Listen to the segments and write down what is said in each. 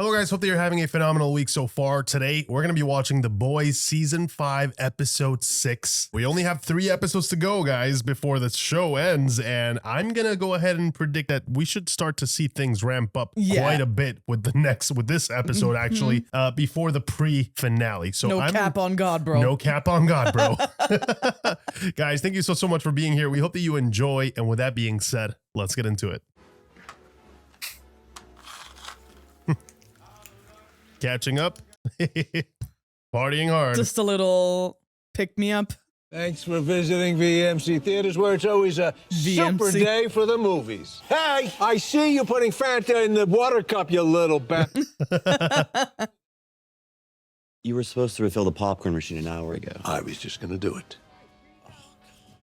Hello guys, hope that you're having a phenomenal week so far. Today, we're going to be watching The Boys Season 5, Episode 6. We only have 3 episodes to go, guys, before the show ends, and I'm going to go ahead and predict that we should start to see things ramp up quite a bit with this episode, actually, before the pre-finale. So no cap on God, bro. No cap on God, bro. Guys, thank you so much for being here. We hope that you enjoy, and with that being said, let's get into it. Catching up, partying hard. Just a little pick me up. Thanks for visiting VMC Theaters, where it's always a super day for the movies. Hey, I see you putting Fanta in the water cup, you little bat. You were supposed to refill the popcorn machine an hour ago. I was just gonna do it.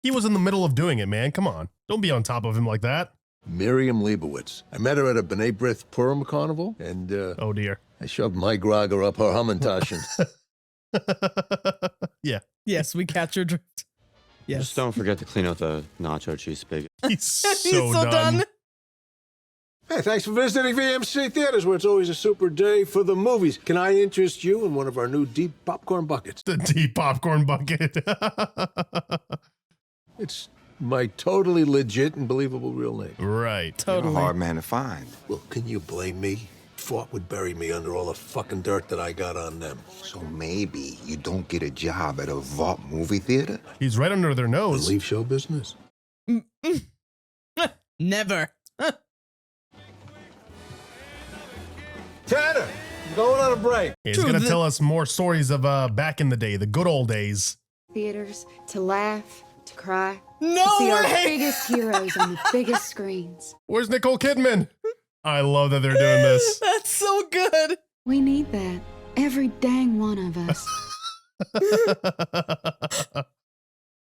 He was in the middle of doing it, man. Come on. Don't be on top of him like that. Miriam Leibowitz. I met her at a B'nai B'rith Purim carnival, and oh dear. I shoved my grogger up her Hamantashen. Yeah. Yes, we catch your drift. Yes. Just don't forget to clean out the nacho cheese spigot. He's so done. Hey, thanks for visiting VMC Theaters, where it's always a super day for the movies. Can I interest you in one of our new deep popcorn buckets? The deep popcorn bucket. It's my totally legit and believable real name. Right. Totally. You're a hard man to find. Well, can you blame me? Thought would bury me under all the fucking dirt that I got on them. So maybe you don't get a job at a vault movie theater? He's right under their nose. Leave show business? Never. Tanner, you're going on a break. He's going to tell us more stories of back in the day, the good old days. Theaters to laugh, to cry. No to see way! our biggest heroes on the biggest screens. Where's Nicole Kidman? I love that they're doing this. That's so good. We need that. Every dang one of us.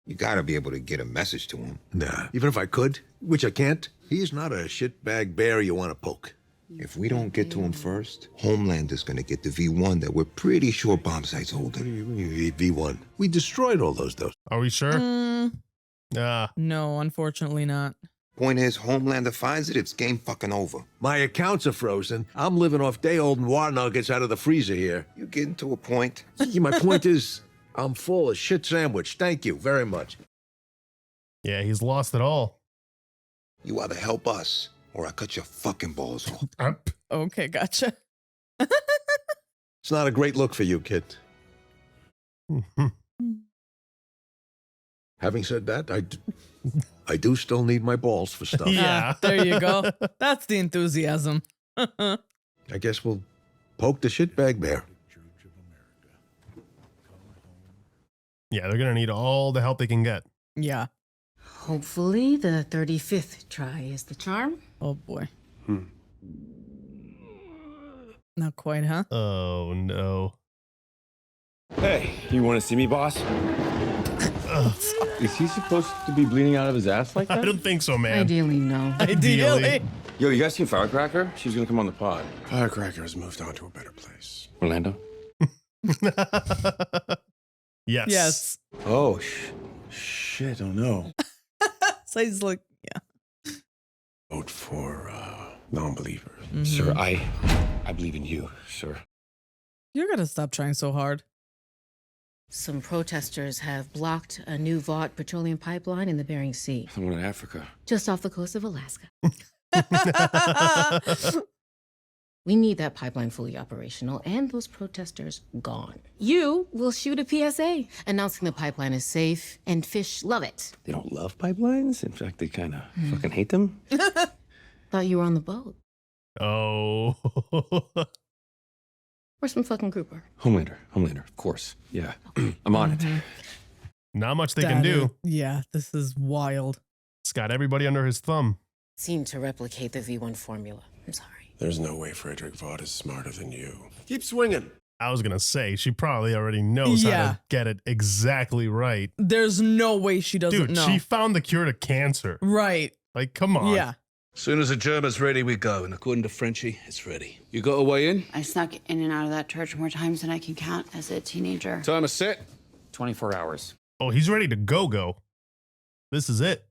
You gotta be able to get a message to him. Nah, even if I could, which I can't, he's not a shitbag bear you want to poke. If we don't get to him first, Homelander's gonna get the V1 that we're pretty sure Bombsight's holding. V1. We destroyed all those. Are we sure? No, unfortunately not. Point is, Homelander finds it, it's game fucking over. My accounts are frozen. I'm living off day-old war nuggets out of the freezer here. You getting to a point? See, my point is, I'm full of shit sandwich. Thank you very much. Yeah, he's lost it all. You either help us, or I cut your fucking balls off. Okay, gotcha. It's not a great look for you, kid. Having said that, I do still need my balls for stuff. Yeah. There you go. That's the enthusiasm. I guess we'll poke the shitbag bear. Yeah, they're going to need all the help they can get. Yeah. Hopefully the 35th try is the charm. Oh boy. Not quite, huh? Oh no. Hey, you want to see me, boss? Is he supposed to be bleeding out of his ass like that? I don't think so, man. Ideally, no. Ideally. Yo, you guys seen Firecracker? She's gonna come on the pod. Firecracker has moved on to a better place. Orlando? Yes. Yes. Oh, shit, oh no. So he's like, yeah. Vote for non-believers. Sir, I believe in you, sir. You're gonna stop trying so hard. Some protesters have blocked a new Vought petroleum pipeline in the Bering Sea, The one in Africa. just off the coast of Alaska. We need that pipeline fully operational and those protesters gone. You will shoot a PSA announcing the pipeline is safe and fish love it. They don't love pipelines. In fact, they kind of fucking hate them. Thought you were on the boat. Oh. Where's some fucking grouper? Homelander, of course. Yeah, I'm on it. Not much they can do. Yeah, this is wild. It's got everybody under his thumb. Seem to replicate the V1 formula. I'm sorry. There's no way Frederick Vaught is smarter than you. Keep swinging. I was going to say, she probably already knows how to get it exactly right. There's no way she doesn't Dude, know. she found the cure to cancer. Right. Like, come on. Yeah. Soon as the German's ready, we go. And according to Frenchie, it's ready. You got a way in? I snuck in and out of that church more times than I can count as a teenager. Time is set. 24 hours. Oh, he's ready to go. This is it.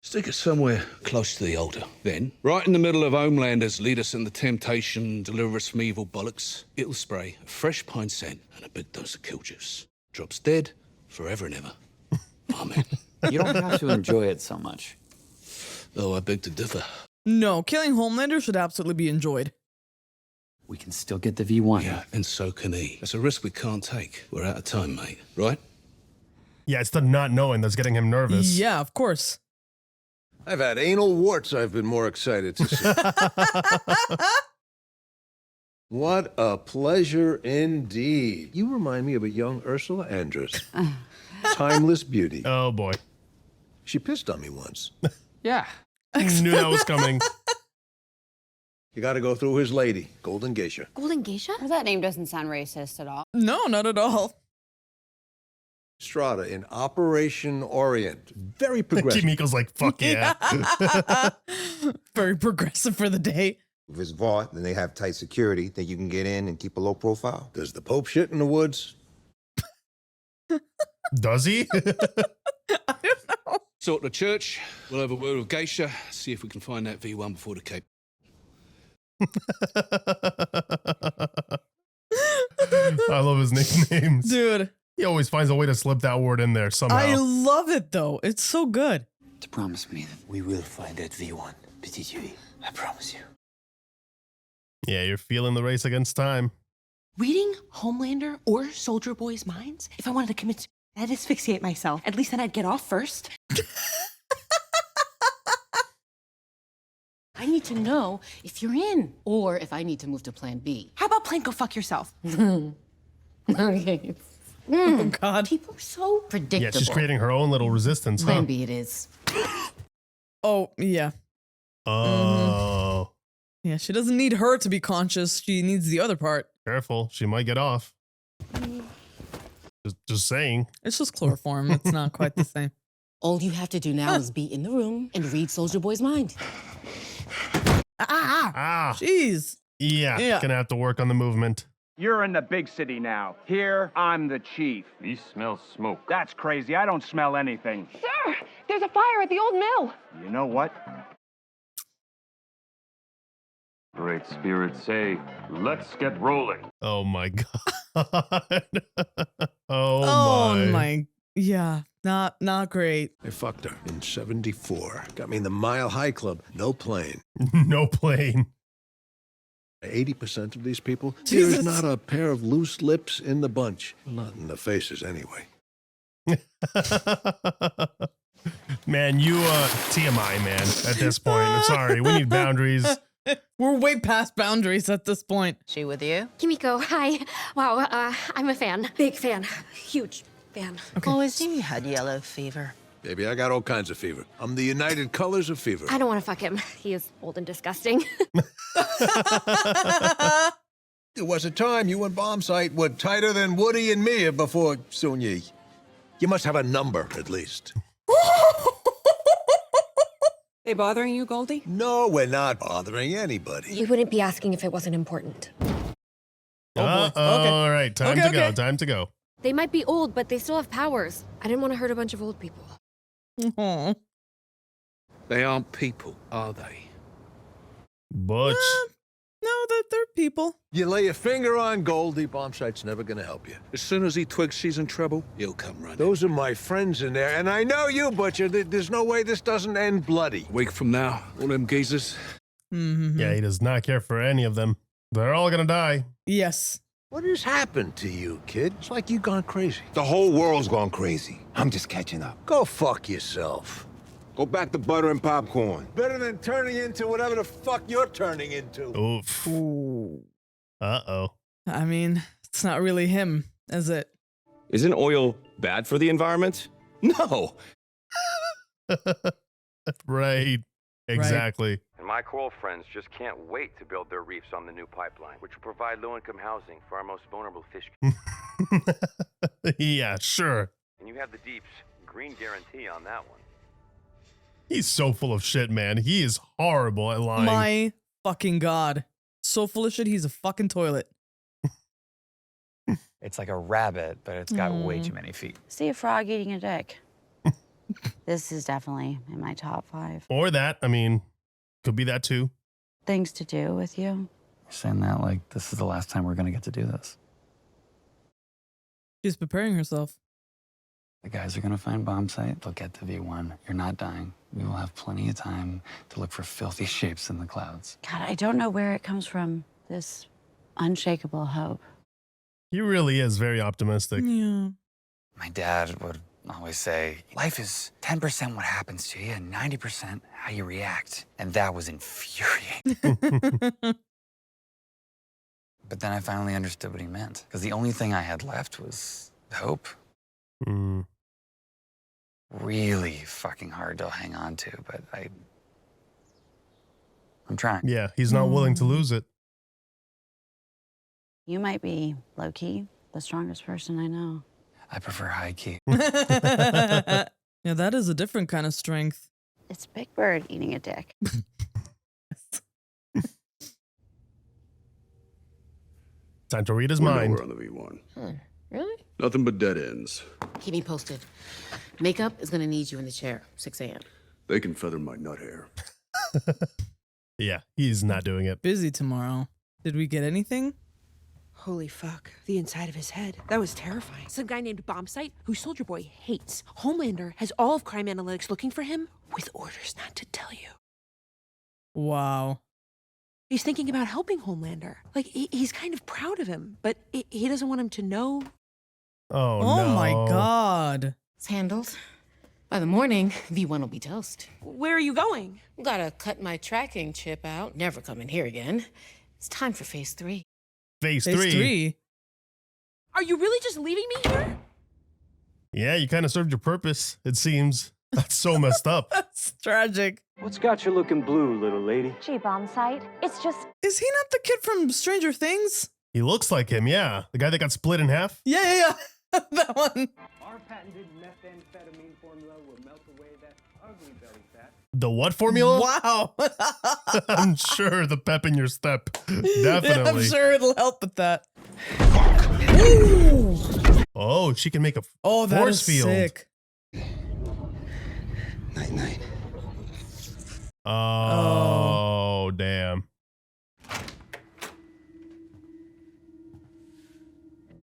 Stick it somewhere close to the altar. Then, right in the middle of Homelander's lead us in the temptation, deliver us from evil bollocks, it'll spray a fresh pine scent and a big dose of kill juice. Drops dead forever and ever. Amen. You don't have to enjoy it so much. Oh, I beg to differ. No, killing Homelander should absolutely be enjoyed. We can still get the V1. Yeah, and so can he. That's a risk we can't take. We're out of time, mate. Right? Yeah, it's the not knowing that's getting him nervous. Yeah, of course. I've had anal warts I've been more excited to see. What a pleasure indeed. You remind me of a young Ursula Andress. Timeless beauty. Oh, boy. She pissed on me once. Yeah. Knew that was coming. You gotta go through his lady, Golden Geisha. Golden Geisha? Well, that name doesn't sound racist at all. No, not at all. Strata in Operation Orient. Very progressive. Kimiko's like, fuck yeah. Very progressive for the day. If it's vault, then they have tight security. Think you can get in and keep a low profile? Does the Pope shit in the woods? Does he? I don't know. Sort the church. We'll have a word with Geisha. See if we can find that V1 before the Cape. I love his nicknames. Dude, He always finds a way to slip that word in there somehow. I love it though. It's so good. To promise me that we will find that V1, Petit Julie. I promise you. Yeah, you're feeling the race against time. Reading Homelander or Soldier Boy's minds? If I wanted to commit, I'd asphyxiate myself. At least then I'd get off first. I need to know if you're in, or if I need to move to Plan B. How about Plan Go Fuck Yourself? Okay. Oh God. People are so predictable. Yeah, she's creating her own little resistance, huh? Plan B it is. Oh yeah. Oh. Yeah, she doesn't need her to be conscious. She needs the other part. Careful, she might get off. Just saying. It's just chloroform. It's not quite the same. All you have to do now is be in the room and read Soldier Boy's mind. Ah. Jeez. Yeah, gonna have to work on the movement. You're in the big city now. Here, I'm the chief. He smells smoke. That's crazy. I don't smell anything. Sir, there's a fire at the old mill. You know what? Great spirits say, let's get rolling. Oh my god. Oh my. Yeah, not great. I fucked her in 74. Got me in the Mile High Club. No plane. No plane. 80% of these people, Jesus. there's not a pair of loose lips in the bunch. Well, not in the faces, anyway. Man, you TMI, man, at this point. I'm sorry. We need boundaries. We're way past boundaries at this point. She with you? Kimiko, hi. Wow, I'm a fan. Big fan. Huge fan. Oh, is he had yellow fever? Baby, I got all kinds of fever. I'm the United Colors of fever. I don't want to fuck him. He is old and disgusting. There was a time you and Bombsight were tighter than Woody and me before Soon-Yi. You must have a number, at least. They bothering you, Goldie? No, we're not bothering anybody. You wouldn't be asking if it wasn't important. Okay. All right, time to go. Time to go. They might be old, but they still have powers. I didn't want to hurt a bunch of old people. Aw. They aren't people, are they? Butch. No, they're people. You lay your finger on Goldie, Bombsight's never gonna help you. As soon as he twigs she's in trouble, he'll come running. Those are my friends in there, and I know you, Butcher. There's no way this doesn't end bloody. A week from now, all them geezers. Mm-hmm. Yeah, he does not care for any of them. They're all gonna die. Yes. What has happened to you, kid? It's like you've gone crazy. The whole world's gone crazy. I'm just catching up. Go fuck yourself. Go back to butter and popcorn. Better than turning into whatever the fuck you're turning into. Oof. Ooh. Uh-oh. I mean, it's not really him, is it? Isn't oil bad for the environment? No. Right. Exactly. And my coral friends just can't wait to build their reefs on the new pipeline, which will provide low-income housing for our most vulnerable fish. Yeah, sure. And you have the Deep's green guarantee on that one. He's so full of shit, man. He is horrible at lying. My fucking God. So full of shit, he's a fucking toilet. It's like a rabbit, but it's got way too many feet. See a frog eating a dick. This is definitely in my top 5. Or that. I mean, could be that too. Things to do with you. You're saying that like this is the last time we're gonna get to do this. She's preparing herself. The guys are gonna find Bombsight. They'll get to V1. You're not dying. We will have plenty of time to look for filthy shapes in the clouds. God, I don't know where it comes from, this unshakable hope. He really is very optimistic. Yeah. My dad would always say, life is 10% what happens to you and 90% how you react. And that was infuriating. But then I finally understood what he meant. Because the only thing I had left was hope. Mm. Really fucking hard to hang on to, but I'm trying. Yeah, he's not willing to lose it. You might be, low-key, the strongest person I know. I prefer high-key. Yeah, that is a different kind of strength. It's Big Bird eating a dick. Time to read his We're mind. nowhere on the V1. Really? Nothing but dead ends. Keep me posted. Makeup is gonna need you in the chair, 6 a.m. They can feather my nut hair. Yeah, he's not doing it. Busy tomorrow. Did we get anything? Holy fuck. The inside of his head. That was terrifying. Some guy named Bombsight, who Soldier Boy hates. Homelander has all of crime analytics looking for him with orders not to tell you. Wow. He's thinking about helping Homelander. Like, he's kind of proud of him, but he doesn't want him to know. Oh, Oh no. my God. It's handled. By the morning, V1 will be toast. Where are you going? Gotta cut my tracking chip out. Never coming here again. It's time for phase 3. Phase Phase 3. Are you really just leaving me here? Yeah, you kind of served your purpose, it seems. That's so messed up. That's tragic. What's got you looking blue, little lady? Gee, Bombsight, it's just... Is he not the kid from Stranger Things? He looks like him, yeah. The guy that got split in half. Yeah. That one. Our patented methamphetamine formula will melt away that ugly belly fat. The what formula? Wow. I'm sure the pep in your step. Yeah, Definitely. I'm sure it'll help with that. Ooh. Oh, she can make a Oh, that force is field. sick. Night-night. Oh, damn.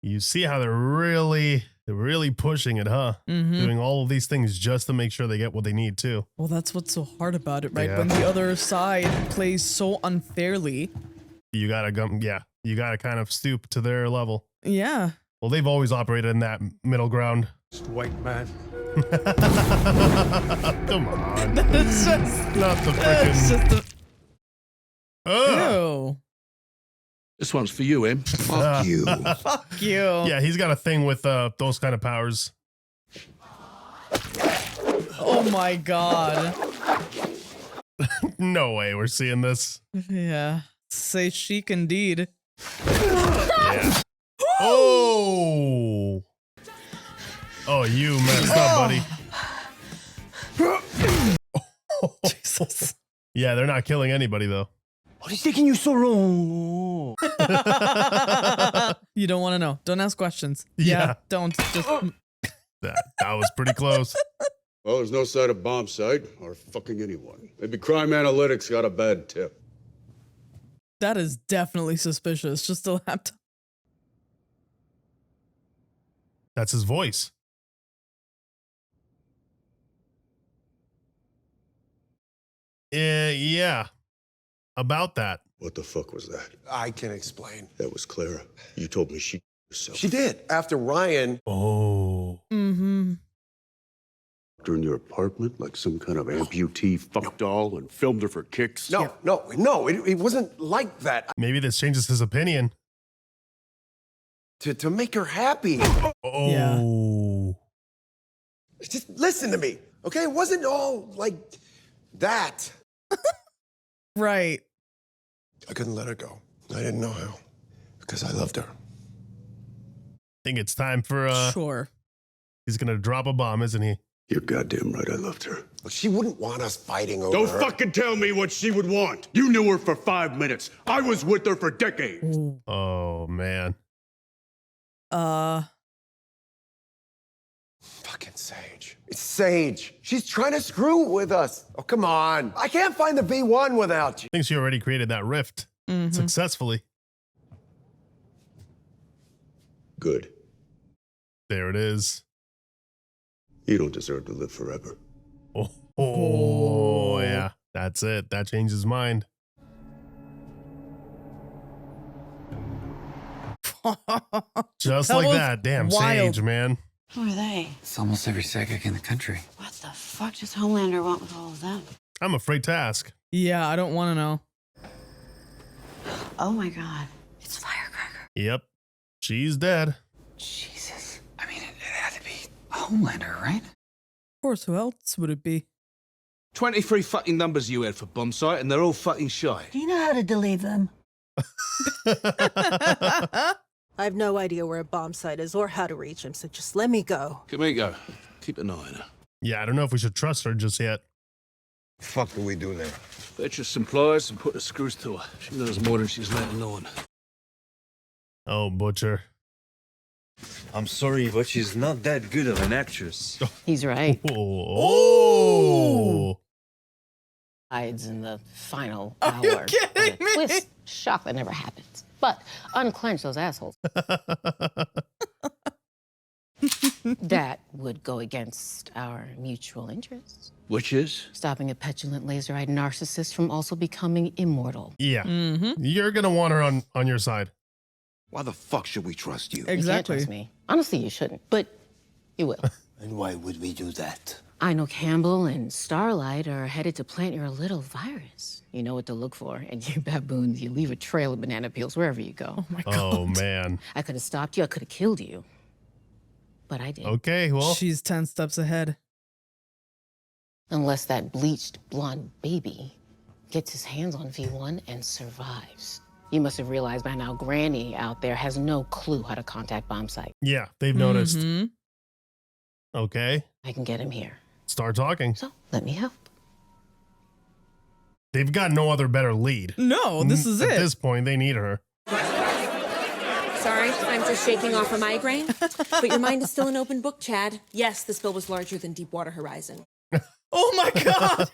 You see how they're really pushing it, huh? Doing all of these things just to make sure they get what they need too. Well, that's what's so hard about it, right? Yeah. When the other side plays so unfairly. You gotta go, yeah. You gotta kind of stoop to their level. Yeah. Well, they've always operated in that middle ground. White man. Come on. It's just Not the it's freaking. just Ugh. Ew. This one's for you, Em. Fuck you. Fuck you. Yeah, he's got a thing with those kind of powers. Oh my God. No way we're seeing this. Yeah. Say chic indeed. Yeah. Oh. Oh, you messed up, buddy. Jesus. Yeah, they're not killing anybody though. What is taking you so long? You don't want to know. Don't ask questions. Yeah. Don't. Just. That was pretty close. Well, there's no sign of Bombsight or fucking anyone. Maybe crime analytics got a bad tip. That is definitely suspicious. Just a laptop. That's his voice. Yeah. About that. What the fuck was that? I can explain. That was Clara. You told me she herself. She did. After Ryan. Oh. Mm-hmm. In your apartment like some kind of amputee fuck doll and filmed her for kicks? No, it wasn't like that. Maybe this changes his opinion. To make her happy. Oh. Yeah. Just listen to me, okay? It wasn't all like that. Right. I couldn't let her go. I didn't know how. Because I loved her. Think it's time for Sure. He's gonna drop a bomb, isn't he? You're goddamn right, I loved her. But she wouldn't want us fighting over Don't her. fucking tell me what she would want. You knew her for 5 minutes. I was with her for decades. Oh man. Fuck fucking Sage. It's Sage. She's trying to screw with us. Oh, come on. I can't find the V1 without you. I think she already created that rift successfully. Good. There it is. You don't deserve to live forever. Oh, yeah. That's it. That changed his mind. Just That like was that. Damn, wild. Sage, man. Who are they? It's almost every psychic in the country. What the fuck does Homelander want with all of them? I'm afraid to ask. Yeah, I don't want to know. Oh my god. It's Firecracker. Yep. She's dead. Jesus. I mean, it had to be Homelander, right? Of course, who else would it be? 23 fucking numbers you had for Bombsight, and they're all fucking shy. Do you know how to delete them? I have no idea where a Bombsight is or how to reach him, so just let me go. Kamiko, keep an eye on her. Yeah, I don't know if we should trust her just yet. Fuck do we do now? Fetch her some pliers and put the screws to her. She knows more than she's letting on. Oh, Butcher. I'm sorry, but she's not that good of an actress. He's right. Oh. Hides in the final Are you hour. kidding me? Twist, shock that never happens. But unclench those assholes. That would go against our mutual interests. Which is? Stopping a petulant, laser-eyed narcissist from also becoming immortal. Yeah. You're going to want her on your side. Why the fuck should we trust you? You can't Exactly. trust me. Honestly, you shouldn't, but you will. And why would we do that? I know Campbell and Starlight are headed to plant your little virus. You know what to look for, and you baboons, you leave a trail of banana peels wherever you go. Oh my god. Oh, man. I could have stopped you, I could have killed you. But I did. Okay, well. She's 10 steps ahead. Unless that bleached blonde baby gets his hands on V1 and survives. You must have realized by now Granny out there has no clue how to contact Bombsight. Yeah, they've noticed. Okay. I can get him here. Start talking. So let me help. They've got no other better lead. No, this is At it. this point, they need her. Sorry, I'm just shaking off a migraine. But your mind is still an open book, Chad. Yes, the spill was larger than Deepwater Horizon. Oh my god.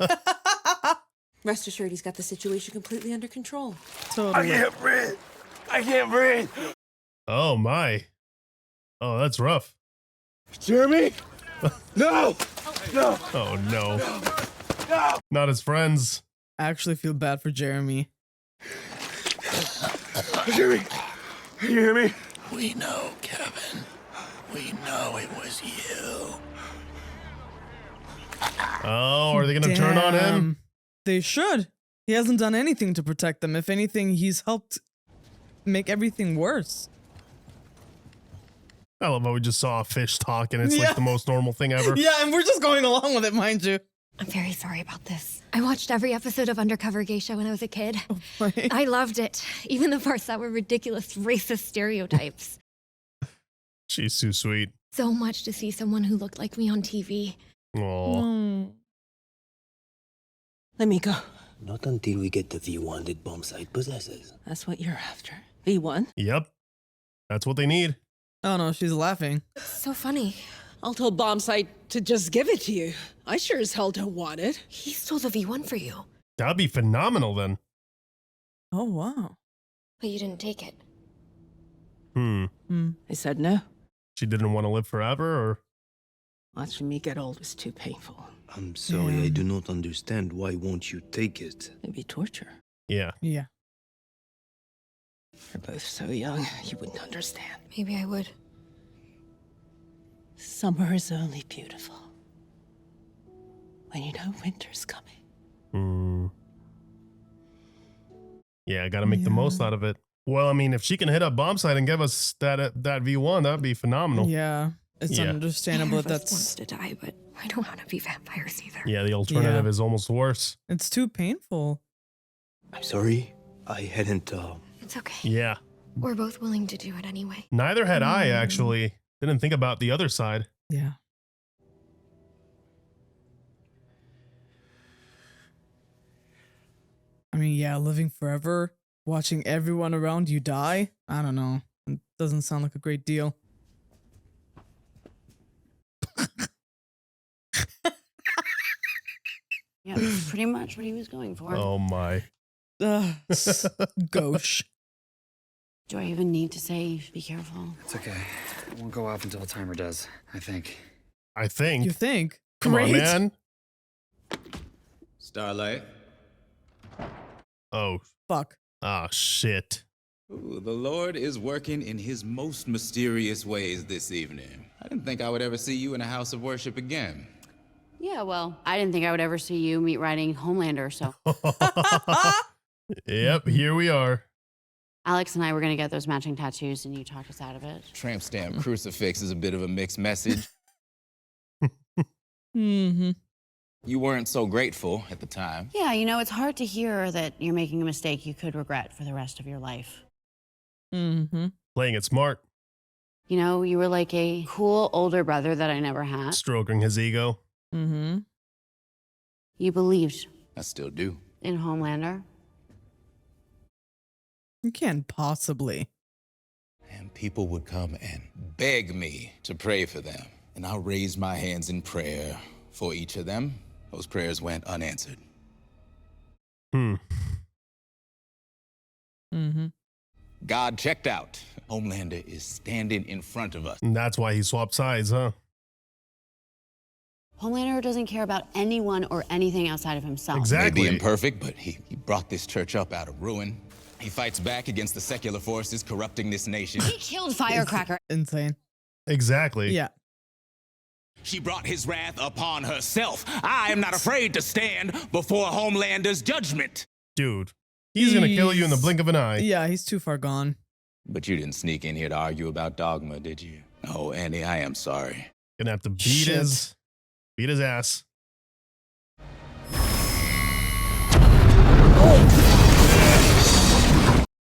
Rest assured, he's got the situation completely under control. Totally. breathe. I can't breathe. Oh, my. Oh, that's rough. Jeremy? No! No! Oh, no. No! Not his friends. I actually feel bad for Jeremy. Jeremy! Can you hear me? We know, Kevin. We know it was you. Oh, are they going to turn on him? Damn. They should. He hasn't done anything to protect them. If anything, he's helped make everything worse. I love how we just saw a fish talk and it's Yeah. like the most normal thing ever. Yeah, and we're just going along with it, mind you. I'm very sorry about this. I watched every episode of Undercover Geisha when I was a kid. Oh, I loved it, even the parts that were ridiculous, racist stereotypes. She's too sweet. So much to see someone who looked like me on TV. Oh. Let me go. Not until we get the V1 that Bombsight possesses. That's what you're after. V1? Yep. That's what they need. Oh no, she's laughing. So funny. I'll tell Bombsight to just give it to you. I sure as hell don't want it. He stole the V1 for you. That'd be phenomenal then. Oh wow. But you didn't take it. I said no. She didn't want to live forever, or? Watching me get old was too painful. I'm sorry, I do not understand. Why won't you take it? Maybe torture. Yeah. Yeah. You're both so young, you wouldn't understand. Maybe I would. Summer is only beautiful when you know winter's coming. Yeah, I gotta make the most out of it. Well, I mean, if she can hit up Bombsight and give us that V1, that'd be phenomenal. Yeah. It's understandable Neither that of us that's... wants to die, but I don't want to be vampires either. Yeah, the alternative is almost worse. It's too painful. I'm sorry. I hadn't, It's okay. Yeah. We're both willing to do it anyway. Neither had I, actually. Didn't think about the other side. Yeah. I mean, yeah, living forever, watching everyone around you die. I don't know. It doesn't sound like a great deal. Yeah, that's pretty much what he was going for. Oh my. Gauche. Do I even need to say be careful? It's okay. It won't go off until the timer does, I think. I think. You think? Come on, Great. man. Starlight. Oh. Fuck. Oh, shit. Ooh, the Lord is working in his most mysterious ways this evening. I didn't think I would ever see you in a house of worship again. Yeah, well, I didn't think I would ever see you meet riding Homelander, so. Yep, here we are. Alex and I were gonna get those matching tattoos, and you talked us out of it. Tramp stamp crucifix is a bit of a mixed message. Mm-hmm. You weren't so grateful at the time. Yeah, you know, it's hard to hear that you're making a mistake you could regret for the rest of your life. Mm-hmm. Playing it smart. You know, you were like a cool older brother that I never had. Stroking his ego. Mm-hmm. You believed I still do. in Homelander. You can't possibly. And people would come and beg me to pray for them. And I raised my hands in prayer for each of them. Those prayers went unanswered. Mm-hmm. God checked out. Homelander is standing in front of us. And that's why he swapped sides, huh? Homelander doesn't care about anyone or anything outside of himself. Exactly. Maybe imperfect, but he brought this church up out of ruin. He fights back against the secular forces corrupting this nation. He killed Firecracker. Insane. Exactly. Yeah. She brought his wrath upon herself. I am not afraid to stand before Homelander's judgment. Dude, he's gonna kill you in the blink of an eye. Yeah, he's too far gone. But you didn't sneak in here to argue about dogma, did you? Oh, Annie, I am sorry. Gonna have to beat his ass.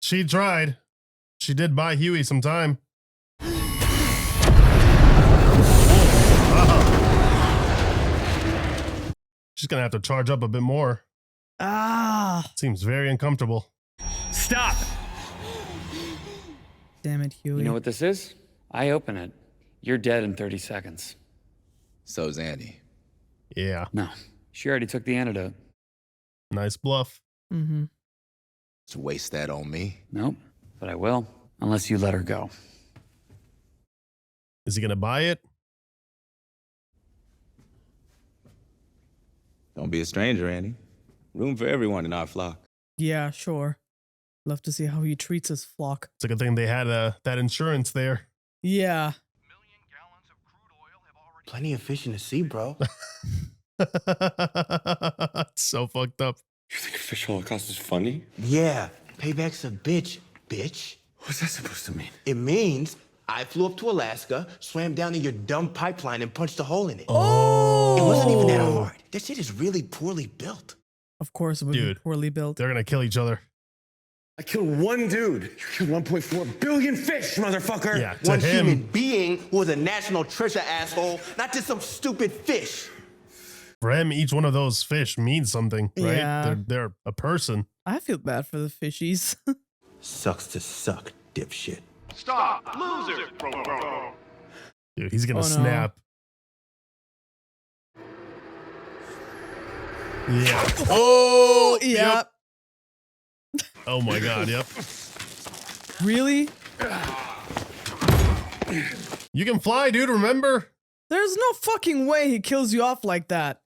She tried. She did buy Huey some time. She's gonna have to charge up a bit more. Ah. Seems very uncomfortable. Stop! Damn it, Huey. You know what this is? I open it. You're dead in 30 seconds. So's Annie. Yeah. No, she already took the antidote. Nice bluff. Mm-hmm. To waste that on me. Nope, but I will, unless you let her go. Is he gonna buy it? Don't be a stranger, Annie. Room for everyone in our flock. Yeah, sure. Love to see how he treats his flock. It's a good thing they had that insurance there. Yeah. Plenty of fish in the sea, bro. It's so fucked up. You think a fish holocaust is funny? Yeah. Payback's a bitch, bitch. What's that supposed to mean? It means I flew up to Alaska, swam down in your dumb pipeline, and punched a hole in it. Oh. It wasn't even that hard. That shit is really poorly built. Of course it would be poorly built. They're gonna kill each other. I killed one dude. You killed 1.4 billion fish, motherfucker. Yeah, to one him. human being who was a national treasure, asshole, not just some stupid fish. For him, each one of those fish means something, right? Yeah. They're a person. I feel bad for the fishies. Sucks to suck, dipshit. Stop! Loser! Bro. Dude, he's gonna Oh, no. snap. Yeah. Oh, yeah. Yep. Oh my god, yep. Really? You can fly, dude, remember? There's no fucking way he kills you off like that.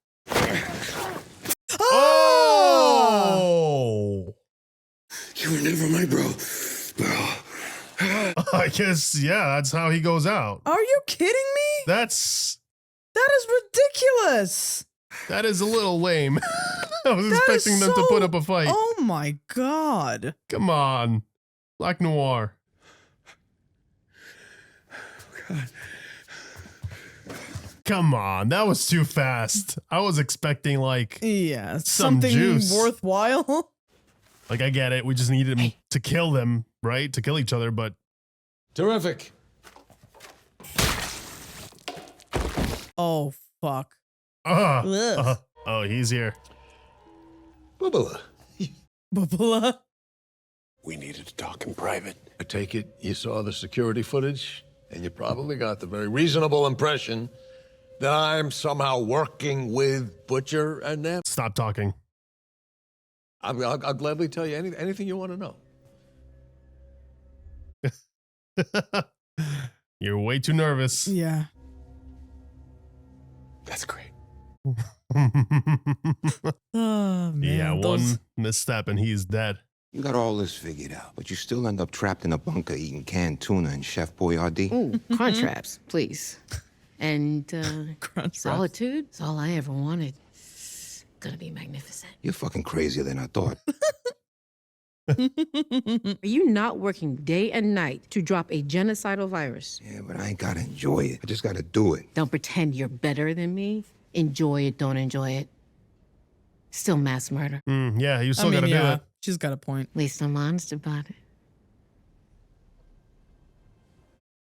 Oh! You were never my bro. I guess, yeah, that's how he goes out. Are you kidding me? That is ridiculous. That is a little lame. I was That is expecting them to put up a fight. Oh my god. Come on. Black Noir. God. Come on, that was too fast. I was expecting like Yeah, some something juice. worthwhile. Like I get it, we just needed him to kill them, right? To kill each other, but Terrific. Oh fuck. oh, he's here. Bubba. Bubba. We needed to talk in private. I take it you saw the security footage, and you probably got the very reasonable impression That I'm somehow working with Butcher and them? Stop talking. I'll gladly tell you anything you want to know. You're way too nervous. Yeah. That's great. Oh, man. Yeah, those- one misstep and he's dead. You got all this figured out, but you still end up trapped in a bunker eating canned tuna and Chef Boyardee. Ooh, crunchwraps, please. And Crunchwraps. solitude. It's all I ever wanted. Gonna be magnificent. You're fucking crazier than I thought. Are you not working day and night to drop a genocidal virus? Yeah, but I ain't gotta enjoy it. I just gotta do it. Don't pretend you're better than me. Enjoy it, don't enjoy it. Still mass murder. Yeah, you still I mean, gotta do yeah, it. she's got a point. At least I'm honest about it.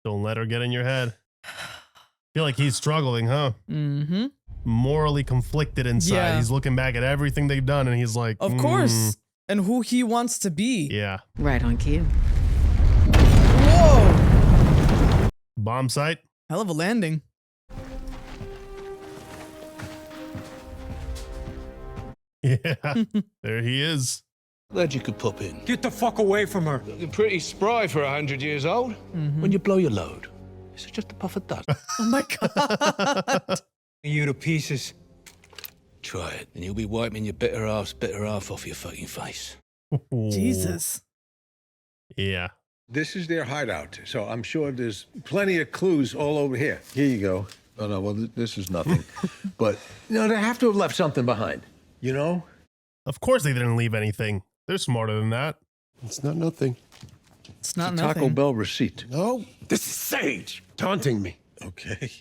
Don't let her get in your head. Feel like he's struggling, huh? Mm-hmm. Morally conflicted inside. Yeah. He's looking back at everything they've done and he's like, Of course. And who he wants to be. Yeah. Right on cue. Whoa. Bombsight. Hell of a landing. Yeah. There he is. Glad you could pop in. Get the fuck away from her. Looking pretty spry for 100 years old. When you blow your load, is it just a puff of dust? Oh my God. You to pieces. Try it, and you'll be wiping your bitter half off your fucking face. Jesus. Yeah. This is their hideout, so I'm sure there's plenty of clues all over here. Here you go. Oh, no, well, this is nothing. But, they have to have left something behind, you know? Of course they didn't leave anything. They're smarter than that. It's not nothing. It's not It's a Taco nothing. Bell receipt. No, this is Sage taunting me. Okay.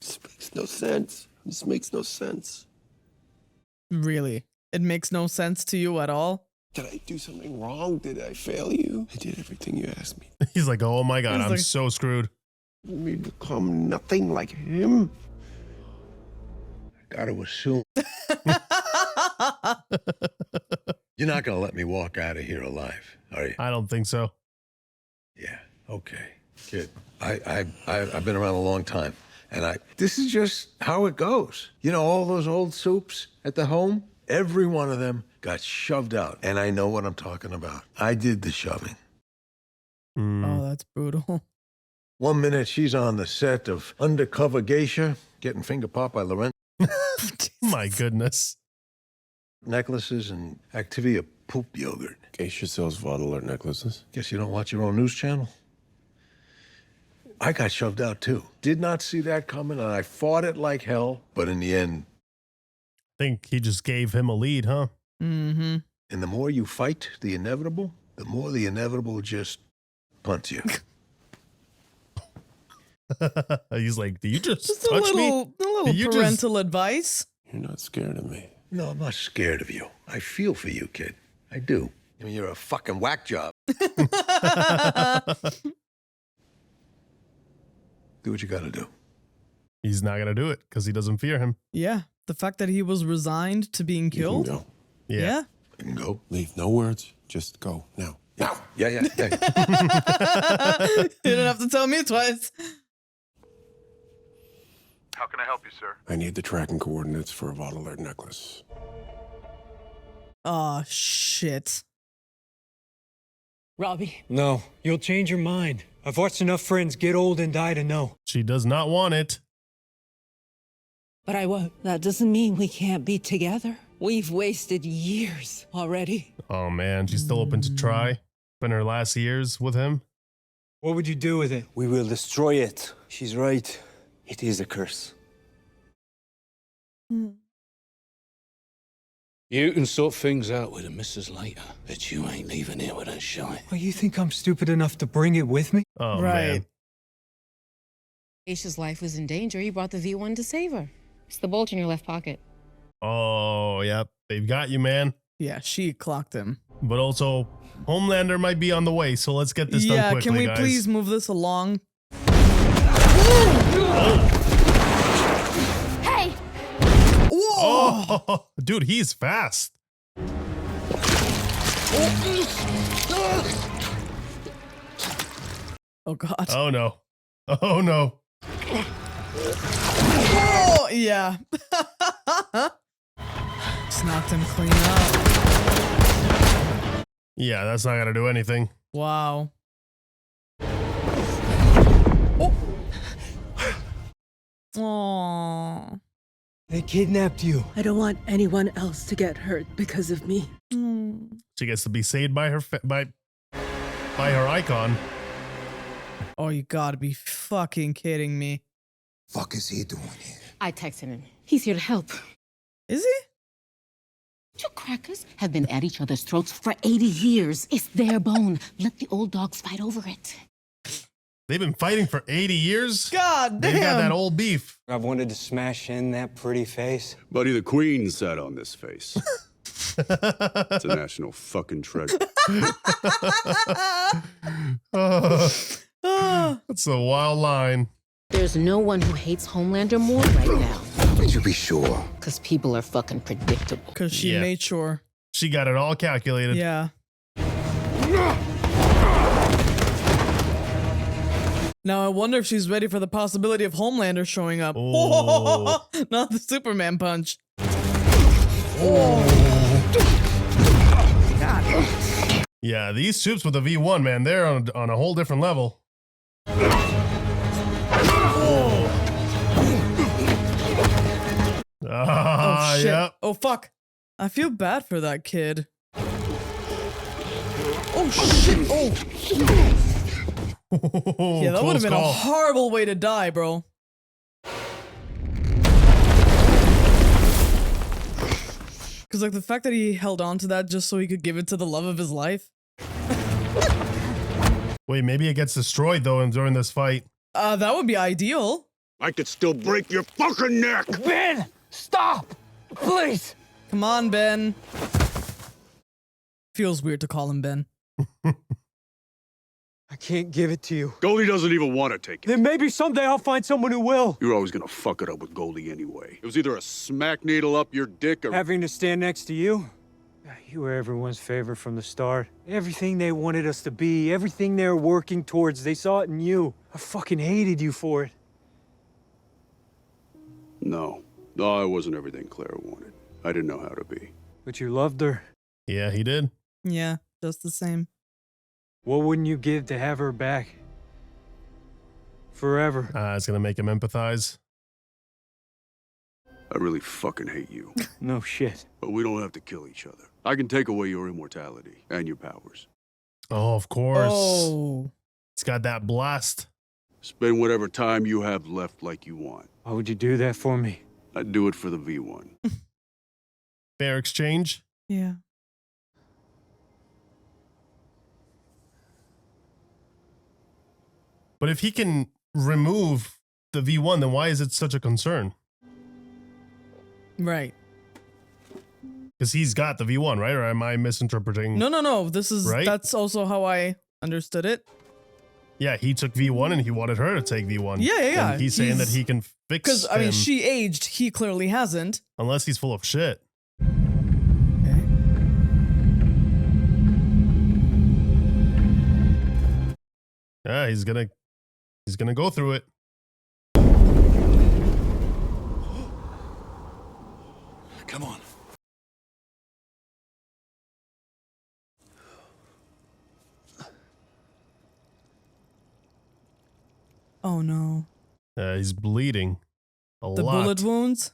This makes no sense. This makes no sense. Really? It makes no sense to you at all? Did I do something wrong? Did I fail you? I did everything you asked me. He's like, oh my God, He's I'm like- so screwed. You mean become nothing like him? I gotta assume. You're not gonna let me walk out of here alive, are you? I don't think so. Yeah, okay. Kid, I've been around a long time, and this is just how it goes. You know, all those old soups at the home, every one of them got shoved out, and I know what I'm talking about. I did the shoving. Oh, that's brutal. 1 minute she's on the set of Undercover Geisha, getting finger popped by Lorenzo. My goodness. Necklaces and Activia poop yogurt. Geisha sells Vaudalert necklaces. Guess you don't watch your own news channel? I got shoved out too. Did not see that coming, and I fought it like hell, but in the end, I think he just gave him a lead, huh? Mm-hmm. and the more you fight the inevitable, the more the inevitable just punts you. He's like, do you just Just a touch me? little You just- parental advice. You're not scared of me. No, I'm not scared of you. I feel for you, kid. I do. I mean, you're a fucking whack job. Do what you gotta do. He's not going to do it because he doesn't fear him. Yeah. The fact that he was resigned to being You can killed. go. Yeah. You can go. Leave no words. Just go now. Now. Yeah. You didn't have to tell me twice. How can I help you, sir? I need the tracking coordinates for a Vaudalert necklace. Oh, shit. Robbie, No, you'll change your mind. I've watched enough friends get old and die to know. She does not want it. but I won't. That doesn't mean we can't be together. We've wasted years already. Oh man, she's still open to try. Spend her last years with him. What would you do with it? We will destroy it. She's right. It is a curse. You can sort things out with the missus later, but you ain't leaving here with that shite. Oh, you think I'm stupid enough to bring it with me? Oh Right. man. Aisha's life was in danger. He brought the V1 to save her. It's the bulge in your left pocket. Oh, yep. They've got you, man. Yeah, she clocked him. But also, Homelander might be on the way, so let's get this done Yeah, quickly, can we guys. please move this along? Hey! Oh, dude, he's fast. Oh god. Oh no. Oh no. Oh yeah. Just knocked him clean out. Yeah, that's not gonna do anything. Wow. Oh. They kidnapped you. I don't want anyone else to get hurt because of me. She gets to be saved by her by her icon. Oh, you gotta be fucking kidding me. Fuck is he doing here? I texted him. He's here to help. Is he? Two crackers have been at each other's throats for 80 years. It's their bone. Let the old dogs fight over it. They've been fighting for 80 years? God damn. They've got that old beef. I've wanted to smash in that pretty face. Buddy, the Queen sat on this face. It's a national fucking treasure. That's a wild line. There's no one who hates Homelander more right now. How could you be sure? Because people are fucking predictable. Because she made sure. She got it all calculated. Yeah. Now I wonder if she's ready for the possibility of Homelander showing up. Oh. Not the Superman punch. God. Yeah, these soups with the V1, man, they're on a whole different level. Oh shit. Yep. Oh fuck. I feel bad for that kid. Oh shit. Oh. Yeah, that would have been a horrible way to die, bro. Because like the fact that he held on to that just so he could give it to the love of his life. Wait, maybe it gets destroyed though during this fight. That would be ideal. I could still break your fucking neck. Ben, stop, please. Come on, Ben. Feels weird to call him Ben. I can't give it to you. Goldie doesn't even want to take it. Then maybe someday I'll find someone who will. You're always gonna fuck it up with Goldie anyway. It was either a smack needle up your dick or Having to stand next to you? You were everyone's favorite from the start. Everything they wanted us to be, everything they were working towards, they saw it in you. I fucking hated you for it. No, I wasn't everything Claire wanted. I didn't know how to be. But you loved her. Yeah, he did. Yeah, just the same. What wouldn't you give to have her back? Forever. It's gonna make him empathize. I really fucking hate you. No shit. But we don't have to kill each other. I can take away your immortality and your powers. Oh, of course. Oh. It's got that blast. Spend whatever time you have left like you want. Why would you do that for me? I'd do it for the V1. Fair exchange. Yeah. But if he can remove the V1, then why is it such a concern? Right. Because he's got the V1, right? Or am I misinterpreting? No. This is Right? That's also how I understood it. Yeah, he took V1 and he wanted her to take V1. Yeah. And he's saying that he can fix Because I mean, him, she aged. He clearly hasn't. unless he's full of shit. Yeah, he's gonna go through it. Come on. Oh no. He's bleeding a The lot. bullet wounds?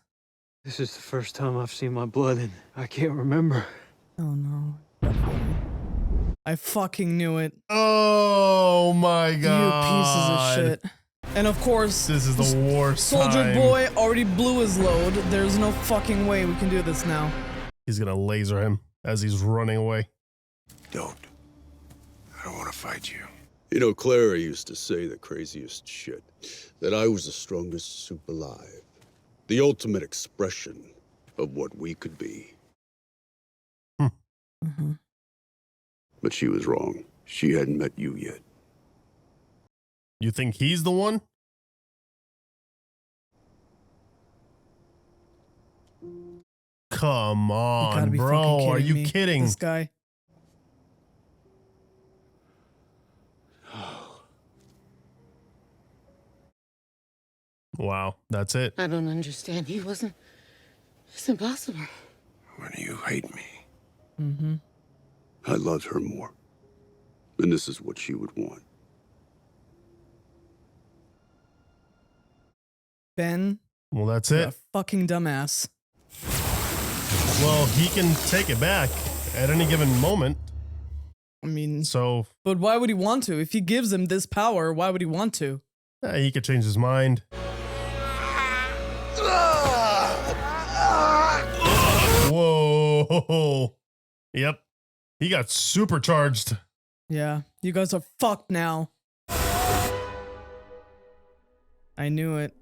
This is the first time I've seen my blood and I can't remember. Oh no. I fucking knew it. Oh my god. You pieces of shit. And of course, This is the worst Soldier time. Boy already blew his load. There's no fucking way we can do this now. He's gonna laser him as he's running away. Don't. I don't want to fight you. You know, Clara used to say the craziest shit. That I was the strongest soup alive. The ultimate expression of what we could be. Mm-hmm. But she was wrong. She hadn't met you yet. You think he's the one? Come You gotta on, be bro. fucking Are you me. kidding? This guy. Wow, that's it. I don't understand. He wasn't. It's impossible. When you hate me, Mm-hmm. I loved her more. And this is what she would want. Ben, Well, that's you're it. a fucking dumbass. Well, he can take it back at any given moment. I mean, So but why would he want to? If he gives him this power, why would he want to? he could change his mind. Whoa. Yep. He got supercharged. Yeah, you guys are fucked now. I knew it.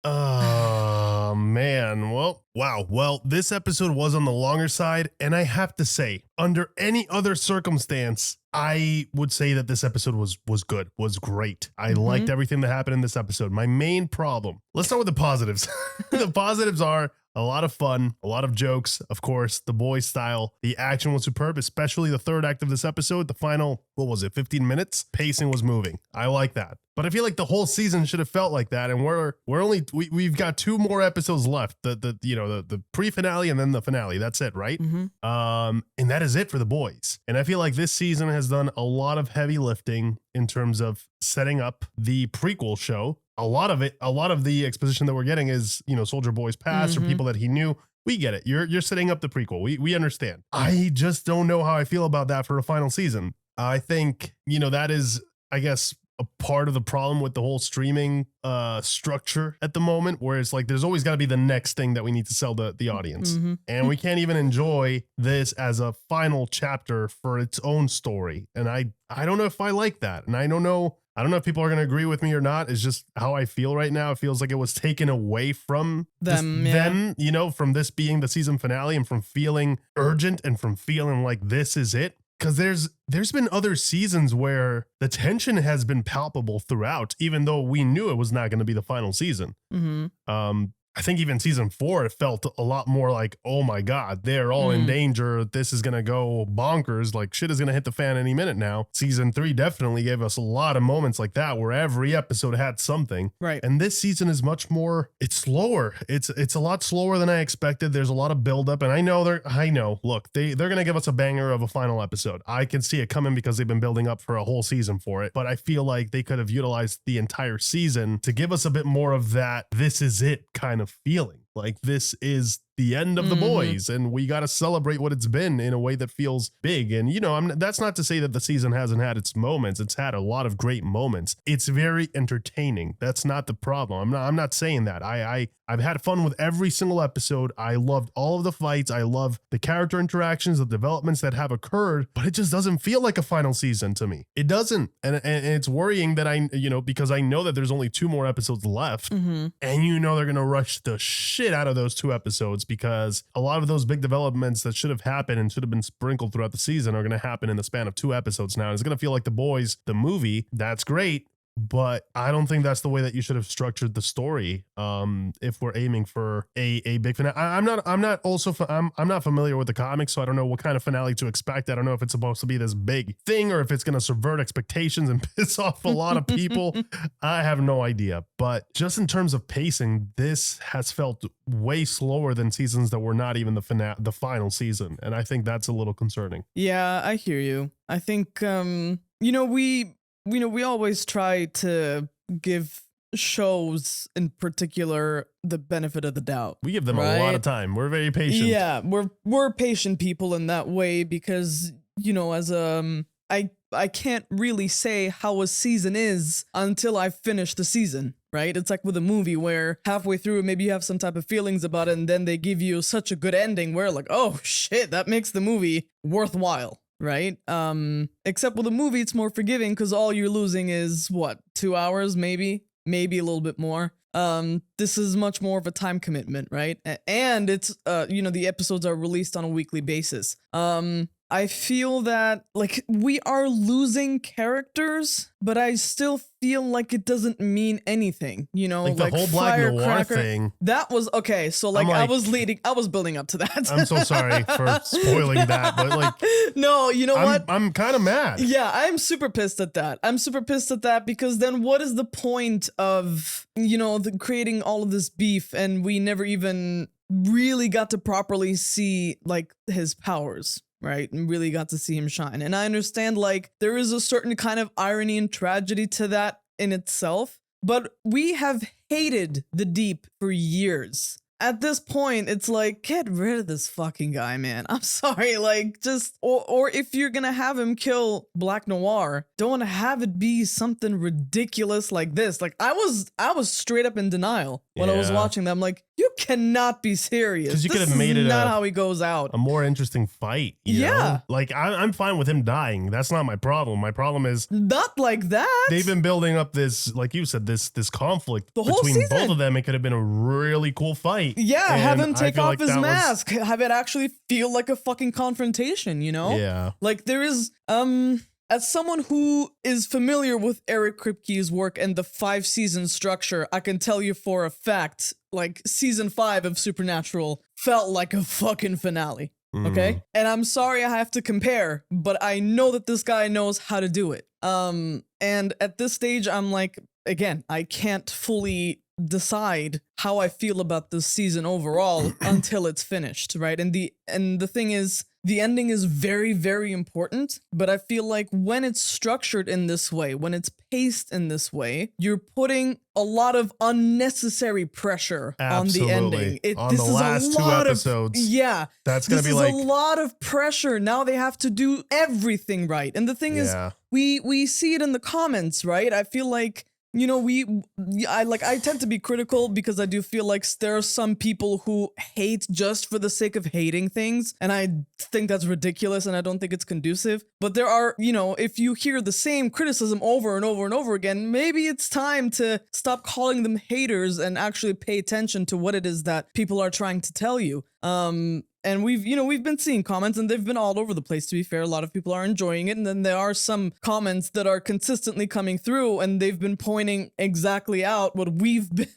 Oh, man. Well, wow. Well, this episode was on the longer side, and I have to say, under any other circumstance, I would say that this episode was good, was great. I liked everything that happened in this episode. My main problem, let's start with the positives. The positives are a lot of fun, a lot of jokes, of course, the boys style. The action was superb, especially the third act of this episode. The final, 15 minutes? Pacing was moving. I like that. But I feel like the whole season should have felt like that, and we've got 2 more episodes left. The pre-finale and then the finale. That's it, right? And that is it for the boys. And I feel like this season has done a lot of heavy lifting in terms of setting up the prequel show. A lot of the exposition that we're getting is, Soldier Boy's past or people that he knew. We get it. You're setting up the prequel. We understand. I just don't know how I feel about that for a final season. I think, that is, I guess, a part of the problem with the whole streaming structure at the moment, where it's like there's always got to be the next thing that we need to sell the audience. And we can't even enjoy this as a final chapter for its own story. And I don't know if I like that. And I don't know if people are going to agree with me or not. It's just how I feel right now. It feels like it was taken away from them, from this being the season finale and from feeling urgent and from feeling like this is it. Because there's been other seasons where the tension has been palpable throughout, even though we knew it was not going to be the final season. I think even season 4, it felt a lot more like, oh my God, they're all in danger. This is going to go bonkers. Like shit is going to hit the fan any minute now. Season 3 definitely gave us a lot of moments like that where every episode had something. Right. And this season is much more, it's slower. It's a lot slower than I expected. There's a lot of buildup. And I know, look, they're going to give us a banger of a final episode. I can see it coming because they've been building up for a whole season for it. But I feel like they could have utilized the entire season to give us a bit more of that, this is it kind of feeling. Like this is the end of the boys and we got to celebrate what it's been in a way that feels big. And that's not to say that the season hasn't had its moments. It's had a lot of great moments. It's very entertaining. That's not the problem. I'm not saying that. I've had fun with every single episode. I loved all of the fights. I love the character interactions, the developments that have occurred, but it just doesn't feel like a final season to me. It doesn't. And it's worrying that because I know that there's only 2 more episodes left and they're going to rush the shit out of those 2 episodes because a lot of those big developments that should have happened and should have been sprinkled throughout the season are going to happen in the span of 2 episodes now. It's going to feel like The Boys, the movie. That's great. But I don't think that's the way that you should have structured the story. If we're aiming for a big finale, I'm not familiar with the comics, so I don't know what kind of finale to expect. I don't know if it's supposed to be this big thing or if it's going to subvert expectations and piss off a lot of people. I have no idea. But just in terms of pacing, this has felt way slower than seasons that were not even the final season, and I think that's a little concerning. Yeah, I hear you. I think we always try to give shows in particular the benefit of the doubt. We give them a lot of time. We're very patient. Yeah, we're patient people in that way because as I can't really say how a season is until I finish the season, right? It's like with a movie where halfway through maybe you have some type of feelings about it and then they give you such a good ending where like, oh shit, that makes the movie worthwhile. Right? Except with a movie, it's more forgiving because all you're losing is 2 hours, maybe a little bit more. This is much more of a time commitment, right? And it's, the episodes are released on a weekly basis. I feel that like we are losing characters, but I still feel like it doesn't mean anything, you know, Like the whole Black Noir Firecracker thing. That was okay. So like, I was building up to that. I'm so sorry for spoiling that, but like, no, you know what? I'm kind of mad. Yeah, I'm super pissed at that. I'm super pissed at that because then what is the point of, you know, creating all of this beef and we never even really got to properly see like his powers, right? And really got to see him shine. And I understand like there is a certain kind of irony and tragedy to that in itself, but we have hated the Deep for years. At this point, it's like, get rid of this fucking guy, man. I'm sorry, like, just, or if you're gonna have him kill Black Noir, don't have it be something ridiculous like this. Like, I was straight up in denial when I was watching them. Like, you cannot be serious. Because you could have made it not how he goes out. a more interesting fight. You know? Like, I'm fine with him dying. That's not my problem. My problem is not like that. They've been building up this, like you said, this conflict The whole between season. both of them. It could have been a really cool fight. Yeah, have And him I take feel off like his that was- mask. Have it actually feel like a fucking confrontation, you know? Yeah. Like there is as someone who is familiar with Eric Kripke's work and the 5-season structure, I can tell you for a fact, like season 5 of Supernatural felt like a fucking finale. Okay? And I'm sorry I have to compare, but I know that this guy knows how to do it. And at this stage, I'm like, again, I can't fully decide how I feel about this season overall until it's finished, right? And the thing is, the ending is very, very important, but I feel like when it's structured in this way, when it's paced in this way, you're putting a lot of unnecessary pressure on the ending. On the last 2 episodes. Yeah. That's going to be like a lot of pressure. Now they have to do everything right. And the thing is, we see it in the comments, right? I feel like, you know, I tend to be critical because I do feel like there are some people who hate just for the sake of hating things. And I think that's ridiculous and I don't think it's conducive. But there are, you know, if you hear the same criticism over and over and over again, maybe it's time to stop calling them haters and actually pay attention to what it is that people are trying to tell you. And we've been seeing comments and they've been all over the place, to be fair. A lot of people are enjoying it. And then there are some comments that are consistently coming through and they've been pointing exactly out what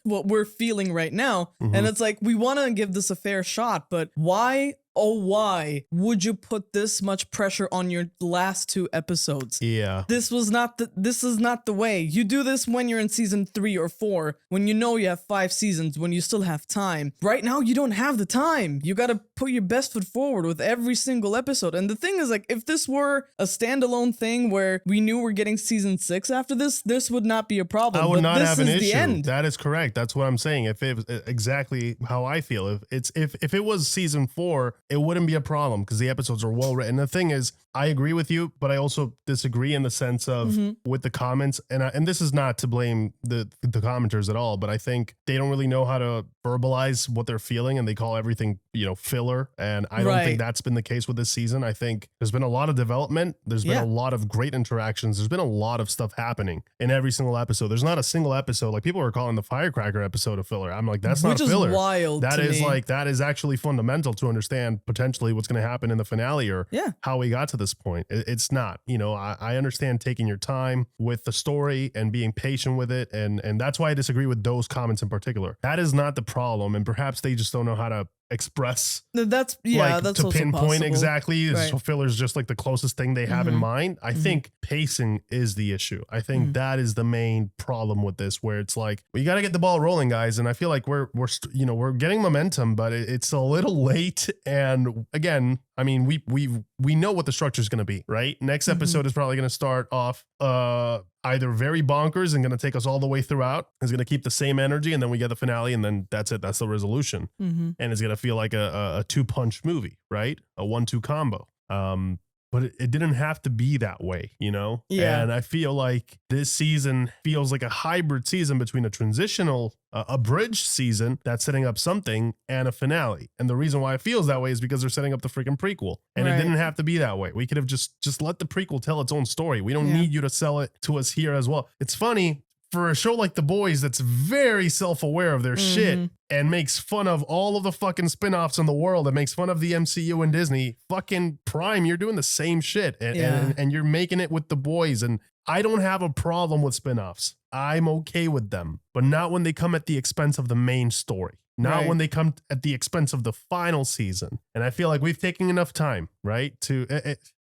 we're feeling right now. And it's like, we want to give this a fair shot, but why? Oh, why would you put this much pressure on your last 2 episodes? Yeah. This is not the way. You do this when you're in season 3 or 4, when you know you have 5 seasons, when you still have time. Right now, you don't have the time. You got to put your best foot forward with every single episode. And the thing is, like, if this were a standalone thing where we knew we're getting season 6 after this would not be a problem. I would not have an issue. The end. That is correct. That's what I'm saying. If it was exactly how I feel, if it was season 4, it wouldn't be a problem because the episodes are well written. The thing is, I agree with you, but I also disagree in the sense of with the comments, and this is not to blame the commenters at all, but I think they don't really know how to verbalize what they're feeling, and they call everything, you know, filler. And I don't think that's been the case with this season. I think there's been a lot of development. There's been a lot of great interactions. There's been a lot of stuff happening in every single episode. There's not a single episode like people are calling the Firecracker episode a filler. I'm like, that's not a filler. Which is wild. That to is me. like that is actually fundamental to understand potentially what's going to happen in the finale or how we got to this point. It's not, you know, I understand taking your time with the story and being patient with it. And that's why I disagree with those comments in particular. That is not the problem. And perhaps they just don't know how to express that's like, that's to also pinpoint possible. exactly. Right. So filler is just like the closest thing they have in mind. I think pacing is the issue. I think that is the main problem with this, where it's like, we got to get the ball rolling, guys. And I feel like we're getting momentum, but it's a little late. And again, I mean, we know what the structure is going to be, right? Next episode is probably going to start off either very bonkers and going to take us all the way throughout. It's going to keep the same energy, and then we get the finale, and then that's it. That's the resolution. And it's going to feel like a 2-punch movie, right? A 1-2 combo. But it didn't have to be that way, you know? Yeah. And I feel like this season feels like a hybrid season between a transitional, a bridge season that's setting up something and a finale. And the reason why it feels that way is because they're setting up the freaking prequel. And it didn't have to be that way. We could have just let the prequel tell its own story. We don't need you to sell it to us here as well. It's funny. for a show like The Boys that's very self-aware of their shit and makes fun of all of the fucking spin-offs in the world and makes fun of the MCU and Disney, fucking Prime, you're doing the same shit and you're making it with The Boys. And I don't have a problem with spin-offs. I'm okay with them, but not when they come at the expense of the main story. Not when they come at the expense of the final season. And I feel like we've taken enough time, right? To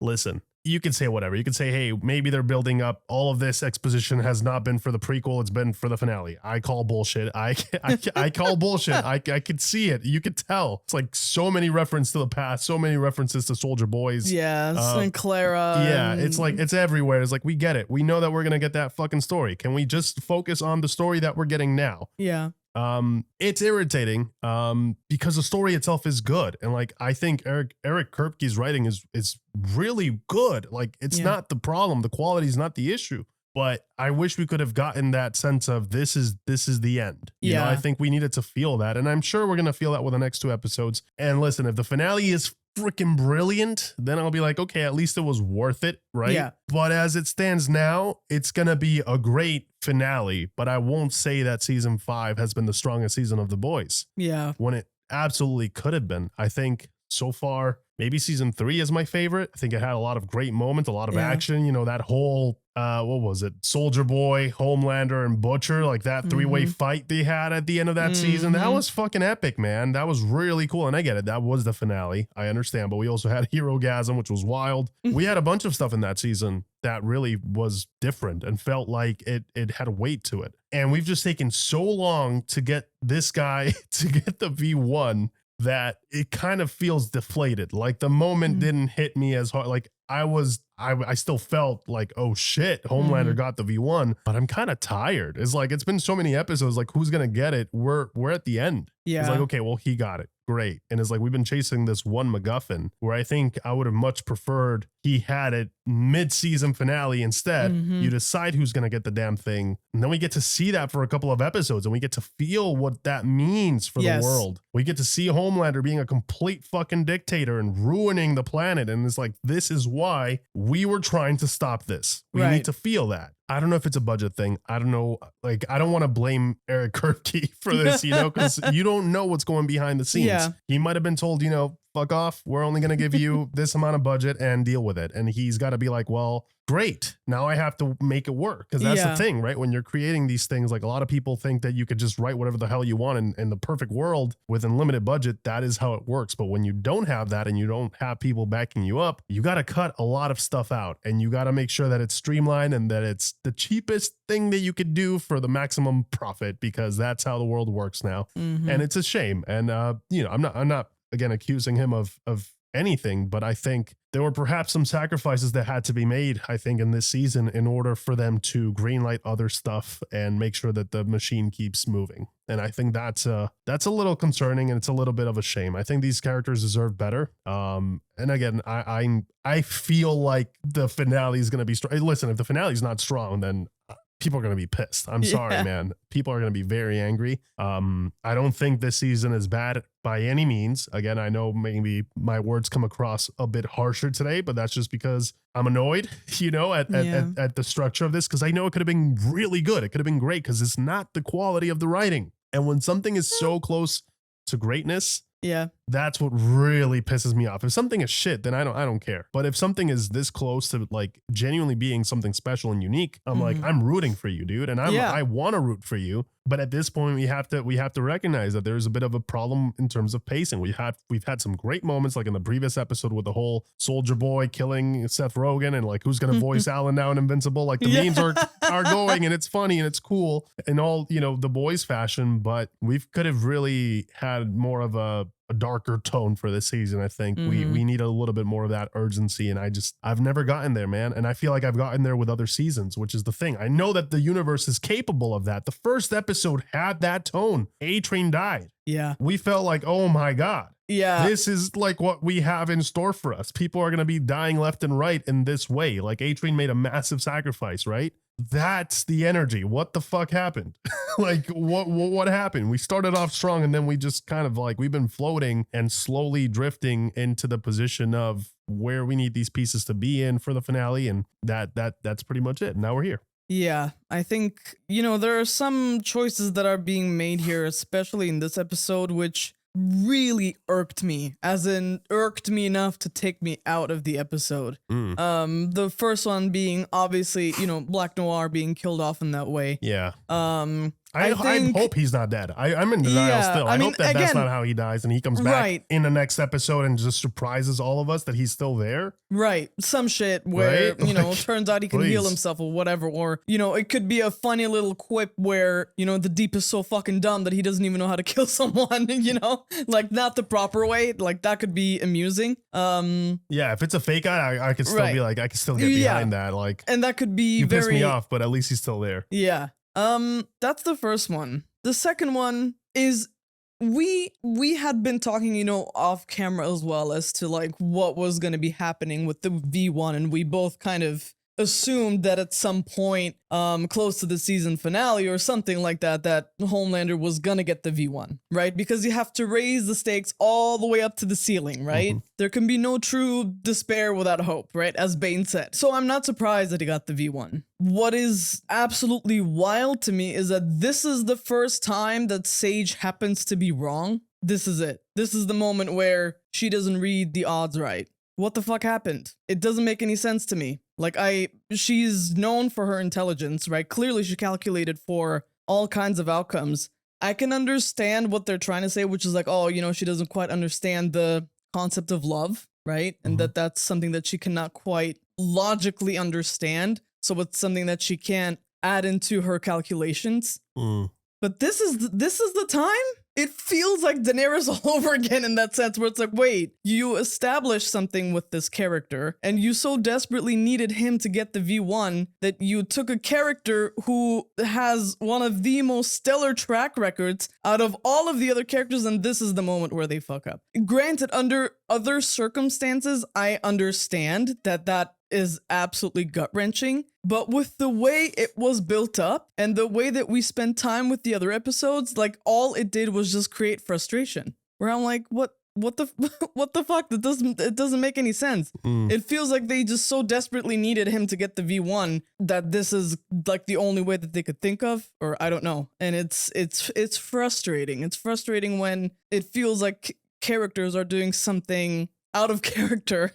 listen, you can say whatever. You can say, hey, maybe they're building up. All of this exposition has not been for the prequel. It's been for the finale. I call bullshit. I call bullshit. I could see it. You could tell. It's like so many references to the past, so many references to Soldier Boys. Yeah, and Clara. Yeah, it's like, it's everywhere. It's like, we get it. We know that we're going to get that fucking story. Can we just focus on the story that we're getting now? Yeah. It's irritating because the story itself is good, and like I think Eric Kripke's writing is really good. Like it's not the problem, the quality is not the issue, but I wish we could have gotten that sense of this is the end. You know, I think we needed to feel that, and I'm sure we're gonna feel that with the next 2 episodes. And listen, if the finale is freaking brilliant, then I'll be like, okay, at least it was worth it, right? Yeah. But as it stands now, it's gonna be a great finale, but I won't say that season 5 has been the strongest season of The Boys. Yeah. When it absolutely could have been. I think so far, maybe season 3 is my favorite. I think it had a lot of great moments, a lot of action. You know, that whole, what was it? Soldier Boy, Homelander, and Butcher, like that 3-way fight they had at the end of that season. That was fucking epic, man. That was really cool. And I get it. That was the finale. I understand. But we also had Hero-gasm, which was wild. We had a bunch of stuff in that season that really was different and felt like it had weight to it. And we've just taken so long to get this guy to get the V1 that it kind of feels deflated. Like the moment didn't hit me as hard. Like I still felt like, oh shit, Homelander got the V1, but I'm kind of tired. It's like, it's been so many episodes, like who's going to get it? We're at the end. Yeah. It's like, okay, well, he got it. Great. And it's like, we've been chasing this one MacGuffin where I think I would have much preferred he had it mid-season finale instead. You decide who's going to get the damn thing. And then we get to see that for a couple of episodes and we get to feel what that means for the world. We get to see Homelander being a complete fucking dictator and ruining the planet. And it's like, this is why we were trying to stop this. We need to feel that. I don't know if it's a budget thing. I don't know. Like, I don't want to blame Eric Kripke for this, you know, because you don't know what's going behind the scenes. Yeah. He might have been told, you know, fuck off. We're only going to give you this amount of budget and deal with it. And he's got to be like, well, great. Now I have to make it work. Because that's the thing, right? When you're creating these things, like a lot of people think that you could just write whatever the hell you want in the perfect world with unlimited budget. That is how it works. But when you don't have that and you don't have people backing you up, you got to cut a lot of stuff out and you got to make sure that it's streamlined and that it's the cheapest thing that you could do for the maximum profit, because that's how the world works now. And it's a shame. And, you know, I'm not again accusing him of anything, but I think there were perhaps some sacrifices that had to be made, I think, in this season in order for them to greenlight other stuff and make sure that the machine keeps moving. And I think that's a little concerning and it's a little bit of a shame. I think these characters deserve better. And again, I feel like the finale is going to be strong. Listen, if the finale is not strong, then people are going to be pissed. I'm sorry, man. People are going to be very angry. I don't think this season is bad by any means. Again, I know maybe my words come across a bit harsher today, but that's just because I'm annoyed, you know, at the structure of this, because I know it could have been really good. It could have been great because it's not the quality of the writing. And when something is so close to greatness, that's what really pisses me off. If something is shit, then I don't care. But if something is this close to like genuinely being something special and unique, I'm like, I'm rooting for you, dude. And I want to root for you. But at this point, we have to recognize that there's a bit of a problem in terms of pacing. We've had some great moments, like in the previous episode with the whole Soldier Boy killing Seth Rogen and like who's gonna voice Alan now in Invincible. Like the memes are going and it's funny and it's cool in all, you know, the boys fashion. But we could have really had more of a darker tone for this season. I think we need a little bit more of that urgency, and I've never gotten there, man. And I feel like I've gotten there with other seasons, which is the thing. I know that the universe is capable of that. The first episode had that tone. A-Train died. Yeah. We felt like, oh my God. Yeah. This is like what we have in store for us. People are going to be dying left and right in this way. Like A-Train made a massive sacrifice, right? That's the energy. What the fuck happened? Like what happened? We started off strong and then we just kind of like, we've been floating and slowly drifting into the position of where we need these pieces to be in for the finale. And that's pretty much it. Now we're here. Yeah, I think, there are some choices that are being made here, especially in this episode, which really irked me, as in irked me enough to take me out of the episode. The first one being obviously, Black Noir being killed off in that way. Yeah. I think, hope he's not dead. I'm in denial Yeah, still. I I mean, hope that that's again- not how he dies and he comes back Right. in the next episode and just surprises all of us that he's still there. Right, some shit where, Right? Like, turns out he can heal please. himself or whatever, or, it could be a funny little quip where, the Deep is so fucking dumb that he doesn't even know how to kill someone, like not the proper way, like that could be amusing. Yeah, if it's a fake guy, I could still Right. be like, I could still get Yeah. behind that. Like, And that could be you very... piss me off, but at least he's still there. Yeah. That's the first one. The second one is we had been talking, off camera as well as to like what was going to be happening with the V1, and we both kind of assumed that at some point close to the season finale or something like that Homelander was gonna get the V1, right? Because you have to raise the stakes all the way up to the ceiling, right? There can be no true despair without hope, right? As Bane said. So I'm not surprised that he got the V1. What is absolutely wild to me is that this is the first time that Sage happens to be wrong. This is it. This is the moment where she doesn't read the odds right. What the fuck happened? It doesn't make any sense to me. Like, she's known for her intelligence, right? Clearly she calculated for all kinds of outcomes. I can understand what they're trying to say, which is like, oh, she doesn't quite understand the concept of love, right? And that's something that she cannot quite logically understand. So it's something that she can't add into her calculations. But this is the time? It feels like Daenerys all over again in that sense, where it's like, wait, you established something with this character, and you so desperately needed him to get the V1 that you took a character who has one of the most stellar track records out of all of the other characters, and this is the moment where they fuck up. Granted, under other circumstances, I understand that is absolutely gut-wrenching, but with the way it was built up and the way that we spent time with the other episodes, like all it did was just create frustration. Where I'm like, what the what the fuck? It doesn't make any sense. It feels like they just so desperately needed him to get the V1 that this is like the only way that they could think of, or I don't know. And it's frustrating. It's frustrating when it feels like characters are doing something out of character,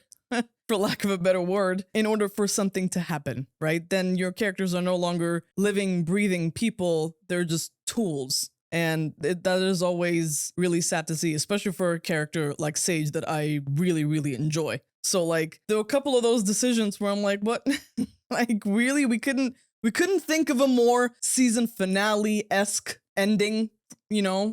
for lack of a better word, in order for something to happen, right? Then your characters are no longer living, breathing people. They're just tools. And that is always really sad to see, especially for a character like Sage that I really, really enjoy. So like, there were a couple of those decisions where I'm like, what? Like, really? We couldn't think of a more season finale-esque ending,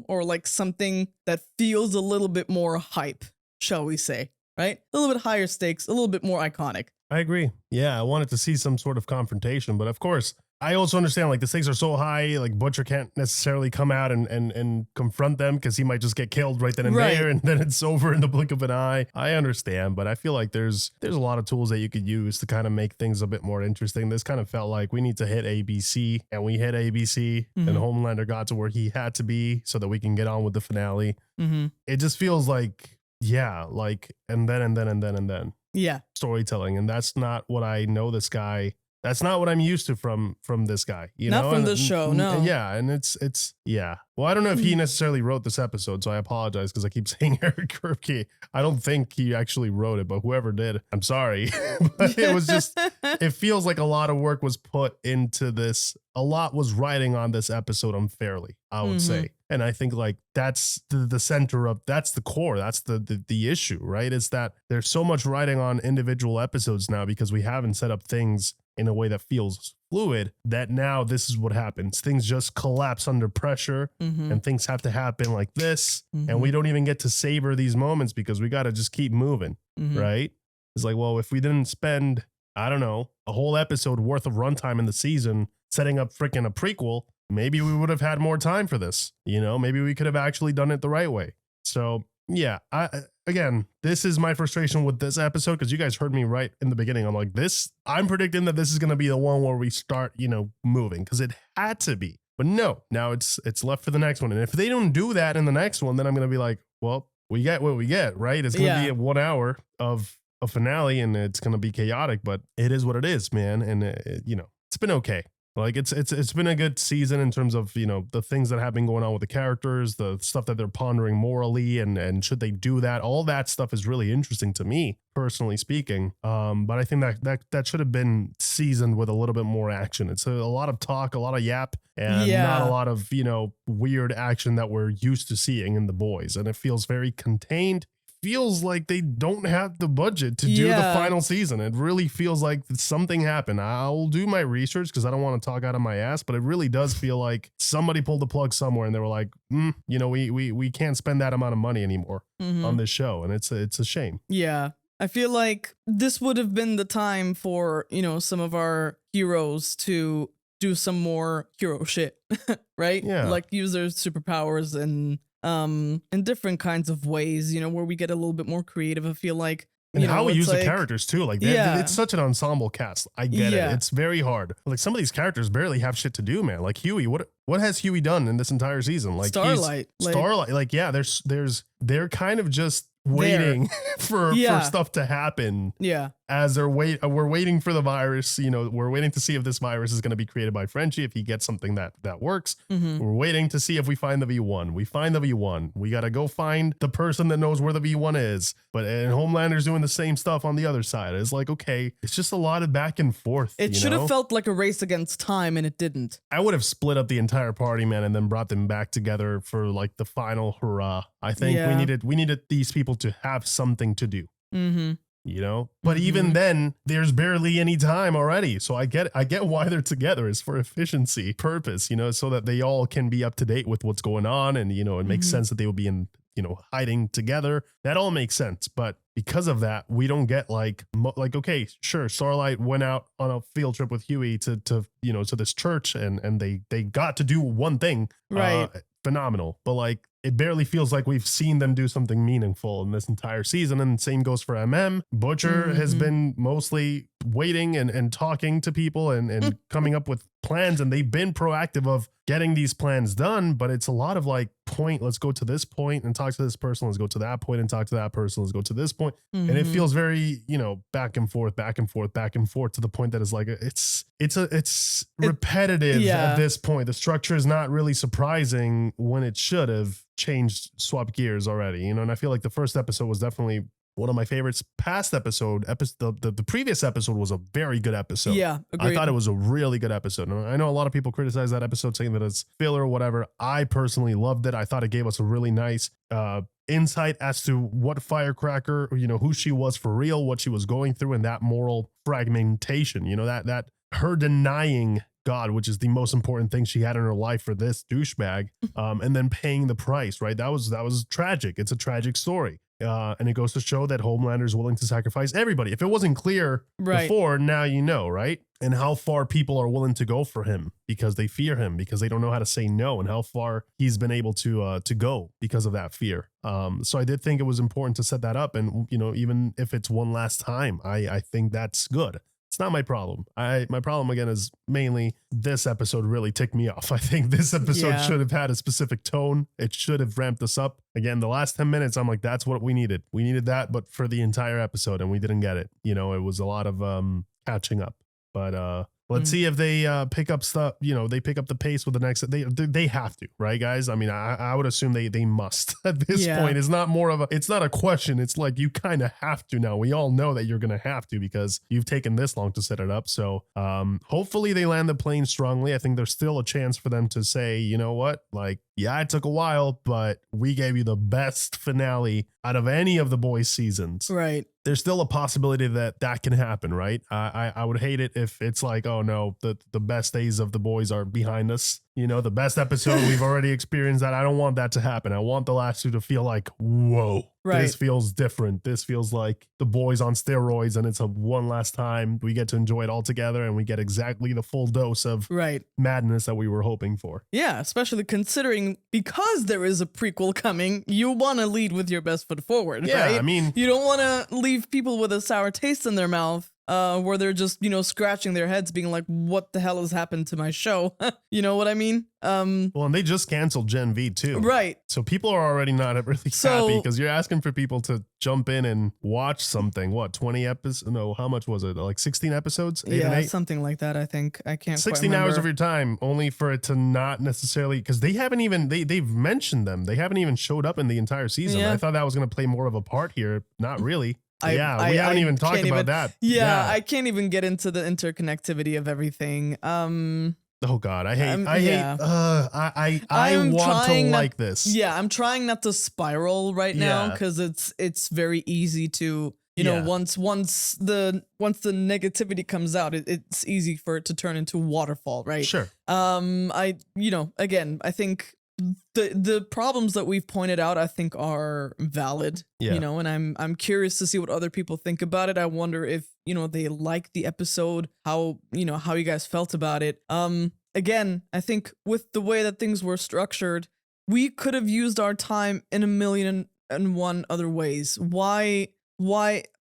or like something that feels a little bit more hype, shall we say, right? A little bit higher stakes, a little bit more iconic. I agree. Yeah, I wanted to see some sort of confrontation, but of course, I also understand like the stakes are so high, like Butcher can't necessarily come out and confront them because he might just get killed right then and Right. there, and then it's over in the blink of an eye. I understand, but I feel like there's a lot of tools that you could use to kind of make things a bit more interesting. This kind of felt like we need to hit ABC, and we hit ABC, and Homelander got to where he had to be so that we can get on with the finale. It just feels like, yeah, like, and then Yeah. storytelling, and that's not what I know this guy. That's not what I'm used to from this guy, Not know? from And- this show, and- no. and yeah, and it's yeah. Well, I don't know if he necessarily wrote this episode, so I apologize because I keep saying Eric Kripke. I don't think he actually wrote it, but whoever did, I'm sorry. But it was just, it feels like a lot of work was put into this. A lot was riding on this episode unfairly, I would say. And I think like that's the center of, that's the core, that's the issue, right? Is that there's so much riding on individual episodes now because we haven't set up things in a way that feels fluid, that now this is what happens. Things just collapse under pressure and things have to happen like this. And we don't even get to savor these moments because we got to just keep moving, right? It's like, well, if we didn't spend, I don't know, a whole episode worth of runtime in the season setting up freaking a prequel, maybe we would have had more time for this. Maybe we could have actually done it the right way. So yeah, again, this is my frustration with this episode because you guys heard me right in the beginning. I'm like, I'm predicting that this is going to be the one where we start, moving because it had to be. But no, now it's left for the next one. And if they don't do that in the next one, then I'm going to be like, well, we get what we get, right? It's going to be a 1 hour of a finale and it's going to be chaotic, but it is what it is, man. And, it's been okay. Like it's been a good season in terms of, you know, the things that have been going on with the characters, the stuff that they're pondering morally, and should they do that? All that stuff is really interesting to me, personally speaking. But I think that should have been seasoned with a little bit more action. It's a lot of talk, a lot of yap, and not a lot of, you know, weird action that we're used to seeing in The Boys. And it feels very contained. Feels like they don't have the budget to do the final season. It really feels like something happened. I'll do my research because I don't want to talk out of my ass, but it really does feel like somebody pulled the plug somewhere and they were like, you know, we can't spend that amount of money anymore on this show, and it's a shame. Yeah. I feel like this would have been the time for, you know, some of our heroes to do some more hero shit, right? Yeah. Like use their superpowers and in different kinds of ways, you know, where we get a little bit more creative. I feel like, and you know, how we use like, the characters too. Like it's such an ensemble cast. I get it. It's very hard. Like some of these characters barely have shit to do, man. Like Huey, what has Huey done in this entire season? Like Starlight. Starlight. Like, yeah, they're kind of just waiting for stuff to happen. Yeah. As we're waiting for the virus, you know, we're waiting to see if this virus is going to be created by Frenchie, if he gets something that works. We're waiting to see if we find the V1. We find the V1. We got to go find the person that knows where the V1 is. But and Homelander's doing the same stuff on the other side. It's like, okay, it's just a lot of back and forth. It should have felt like a race against time, and it didn't. I would have split up the entire party, man, and then brought them back together for like the final hurrah. I think we needed these people to have something to do. You know, but even then there's barely any time already. So I get why they're together. It's for efficiency purpose, you know, so that they all can be up to date with what's going on. And, you know, it makes sense that they will be in, you know, hiding together. That all makes sense. But because of that, we don't get like, okay, sure. Starlight went out on a field trip with Huey to you know, to this church and they got to do one thing. Right. Phenomenal. But like, it barely feels like we've seen them do something meaningful in this entire season. And same goes for MM. Butcher has been mostly waiting and talking to people and coming up with plans. And they've been proactive of getting these plans done. But it's a lot of like, let's go to this point and talk to this person. Let's go to that point and talk to that person. Let's go to this point. And it feels very, you know, back and forth to the point that is like, it's repetitive at this point. The structure is not really surprising when it should have swapped gears already, you know. And I feel like the first episode was definitely one of my favorites. The previous episode was a very good episode. Yeah, agreed. I thought it was a really good episode. And I know a lot of people criticize that episode saying that it's filler or whatever. I personally loved it. I thought it gave us a really nice insight as to what Firecracker, you know, who she was for real, what she was going through, and that moral fragmentation, you know, that her denying God, which is the most important thing she had in her life for this douchebag, and then paying the price, right? That was tragic. It's a tragic story. And it goes to show that Homelander is willing to sacrifice everybody. If it wasn't clear before, now you know, right? And how far people are willing to go for him because they fear him, because they don't know how to say no, and how far he's been able to go because of that fear. So I did think it was important to set that up. And, you know, even if it's one last time, I think that's good. It's not my problem. My problem again is mainly this episode really ticked me off. I think this episode should have had a specific tone. It should have ramped us up. Again, the last 10 minutes, I'm like, that's what we needed. We needed that, but for the entire episode, and we didn't get it. You know, it was a lot of catching up. But let's see if they pick up stuff. You know, they pick up the pace with the next. They have to, right, guys? I mean, I would assume they must at this point. It's not it's not a question. It's like you kind of have to now. We all know that you're gonna have to because you've taken this long to set it up. So hopefully they land the plane strongly. I think there's still a chance for them to say, you know what, like, yeah, it took a while, but we gave you the best finale out of any of the Boys seasons. Right. There's still a possibility that can happen, right? I would hate it if it's like, oh no, the best days of the Boys are behind us. You know, the best episode, we've already experienced that. I don't want that to happen. I want the last two to feel like, whoa, this feels different. This feels like the Boys on steroids, and it's a one last time. We get to enjoy it all together, and we get exactly the full dose of madness that we were hoping for. Yeah, especially considering because there is a prequel coming, you want to lead with your best foot forward, right? I mean, you don't want to leave people with a sour taste in their mouth where they're just, scratching their heads being like, what the hell has happened to my show? You know what I mean? Well, and they just canceled Gen V too. Right. So people are already not really happy because you're asking for people to jump in and watch something. What, 20 episodes? No, how much was it? Like 16 episodes? 8 and 8? Something like that, I think. I can't 16 quite hours of remember. your time only for it to not necessarily, because they haven't even, they've mentioned them. They haven't even showed up in the entire season. Yeah. I thought that was going to play more of a part here. Not really. I We haven't even talked can't about even- that. Yeah, I can't even get into the interconnectivity of everything. Oh God, I hate. yeah. I I'm want to trying not- like this. Yeah, I'm trying not to spiral right now Yeah. because it's very easy to Yeah. once the negativity comes out, it's easy for it to turn into waterfall, right? Sure. Again, I think the problems that we've pointed out, I think, are valid. Yeah. And I'm curious to see what other people think about it. I wonder if they liked the episode, how you guys felt about it. Again, I think with the way that things were structured, we could have used our time in 1,000,001 other ways. Why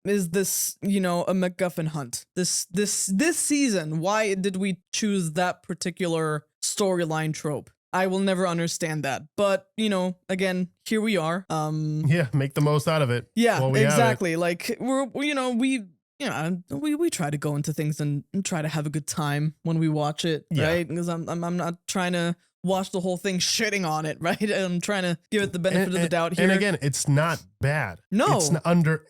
is this a MacGuffin hunt? This season, why did we choose that particular storyline trope? I will never understand that. But, again, here we are. Yeah, make the most out of it. Yeah, while we have it. exactly. Like we try to go into things and try to have a good time when we watch it, Yeah. right? Because I'm not trying to watch the whole thing shitting on it, right? I'm trying to give it the benefit of the doubt here. And again, it's not bad. No. It's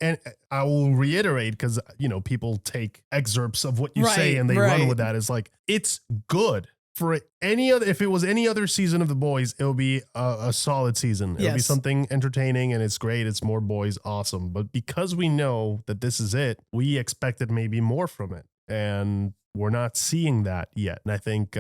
and I will reiterate because people take excerpts of what you say Right, and they run right. with that. It's like it's good. For any other, if it was any other season of The Boys, it would be a solid season. It would be Yes. something entertaining and it's great. It's more boys, awesome. But because we know that this is it, we expected maybe more from it, and we're not seeing that yet. And I think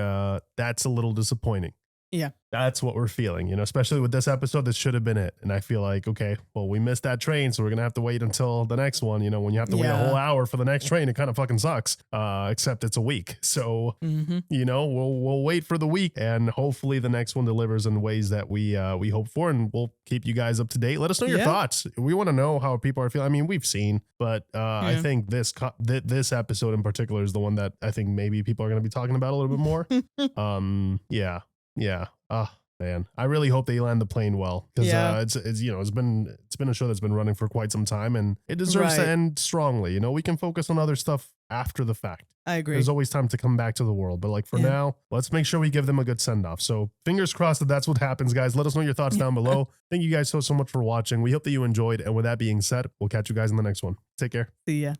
that's a little disappointing. Yeah. That's what we're feeling, especially with this episode. This should have been it. And I feel like, okay, well, we missed that train, so we're going to have to wait until the next one. When you have to wait a Yeah. whole hour for the next train, it kind of fucking sucks, except it's a week. So, we'll wait for the week, and hopefully the next one delivers in ways that we hope for, and we'll keep you guys up to date. Let us know your Yeah. thoughts. We want to know how people are feeling. I mean, we've seen, but I Yeah. think this episode in particular is the one that I think maybe people are going to be talking about a little bit more. Yeah. Oh man, I really hope they land the plane well, because Yeah. it's been a show that's been running for quite some time, and it deserves to Right. end strongly. We can focus on other stuff after the fact. I agree. There's always time to come back to the world, but like for Yeah. now, let's make sure we give them a good send off. So fingers crossed that that's what happens, guys. Let us know your thoughts down below. Thank you guys so much for watching. We hope that you enjoyed, and with that being said, we'll catch you guys in the next one. Take care. See ya.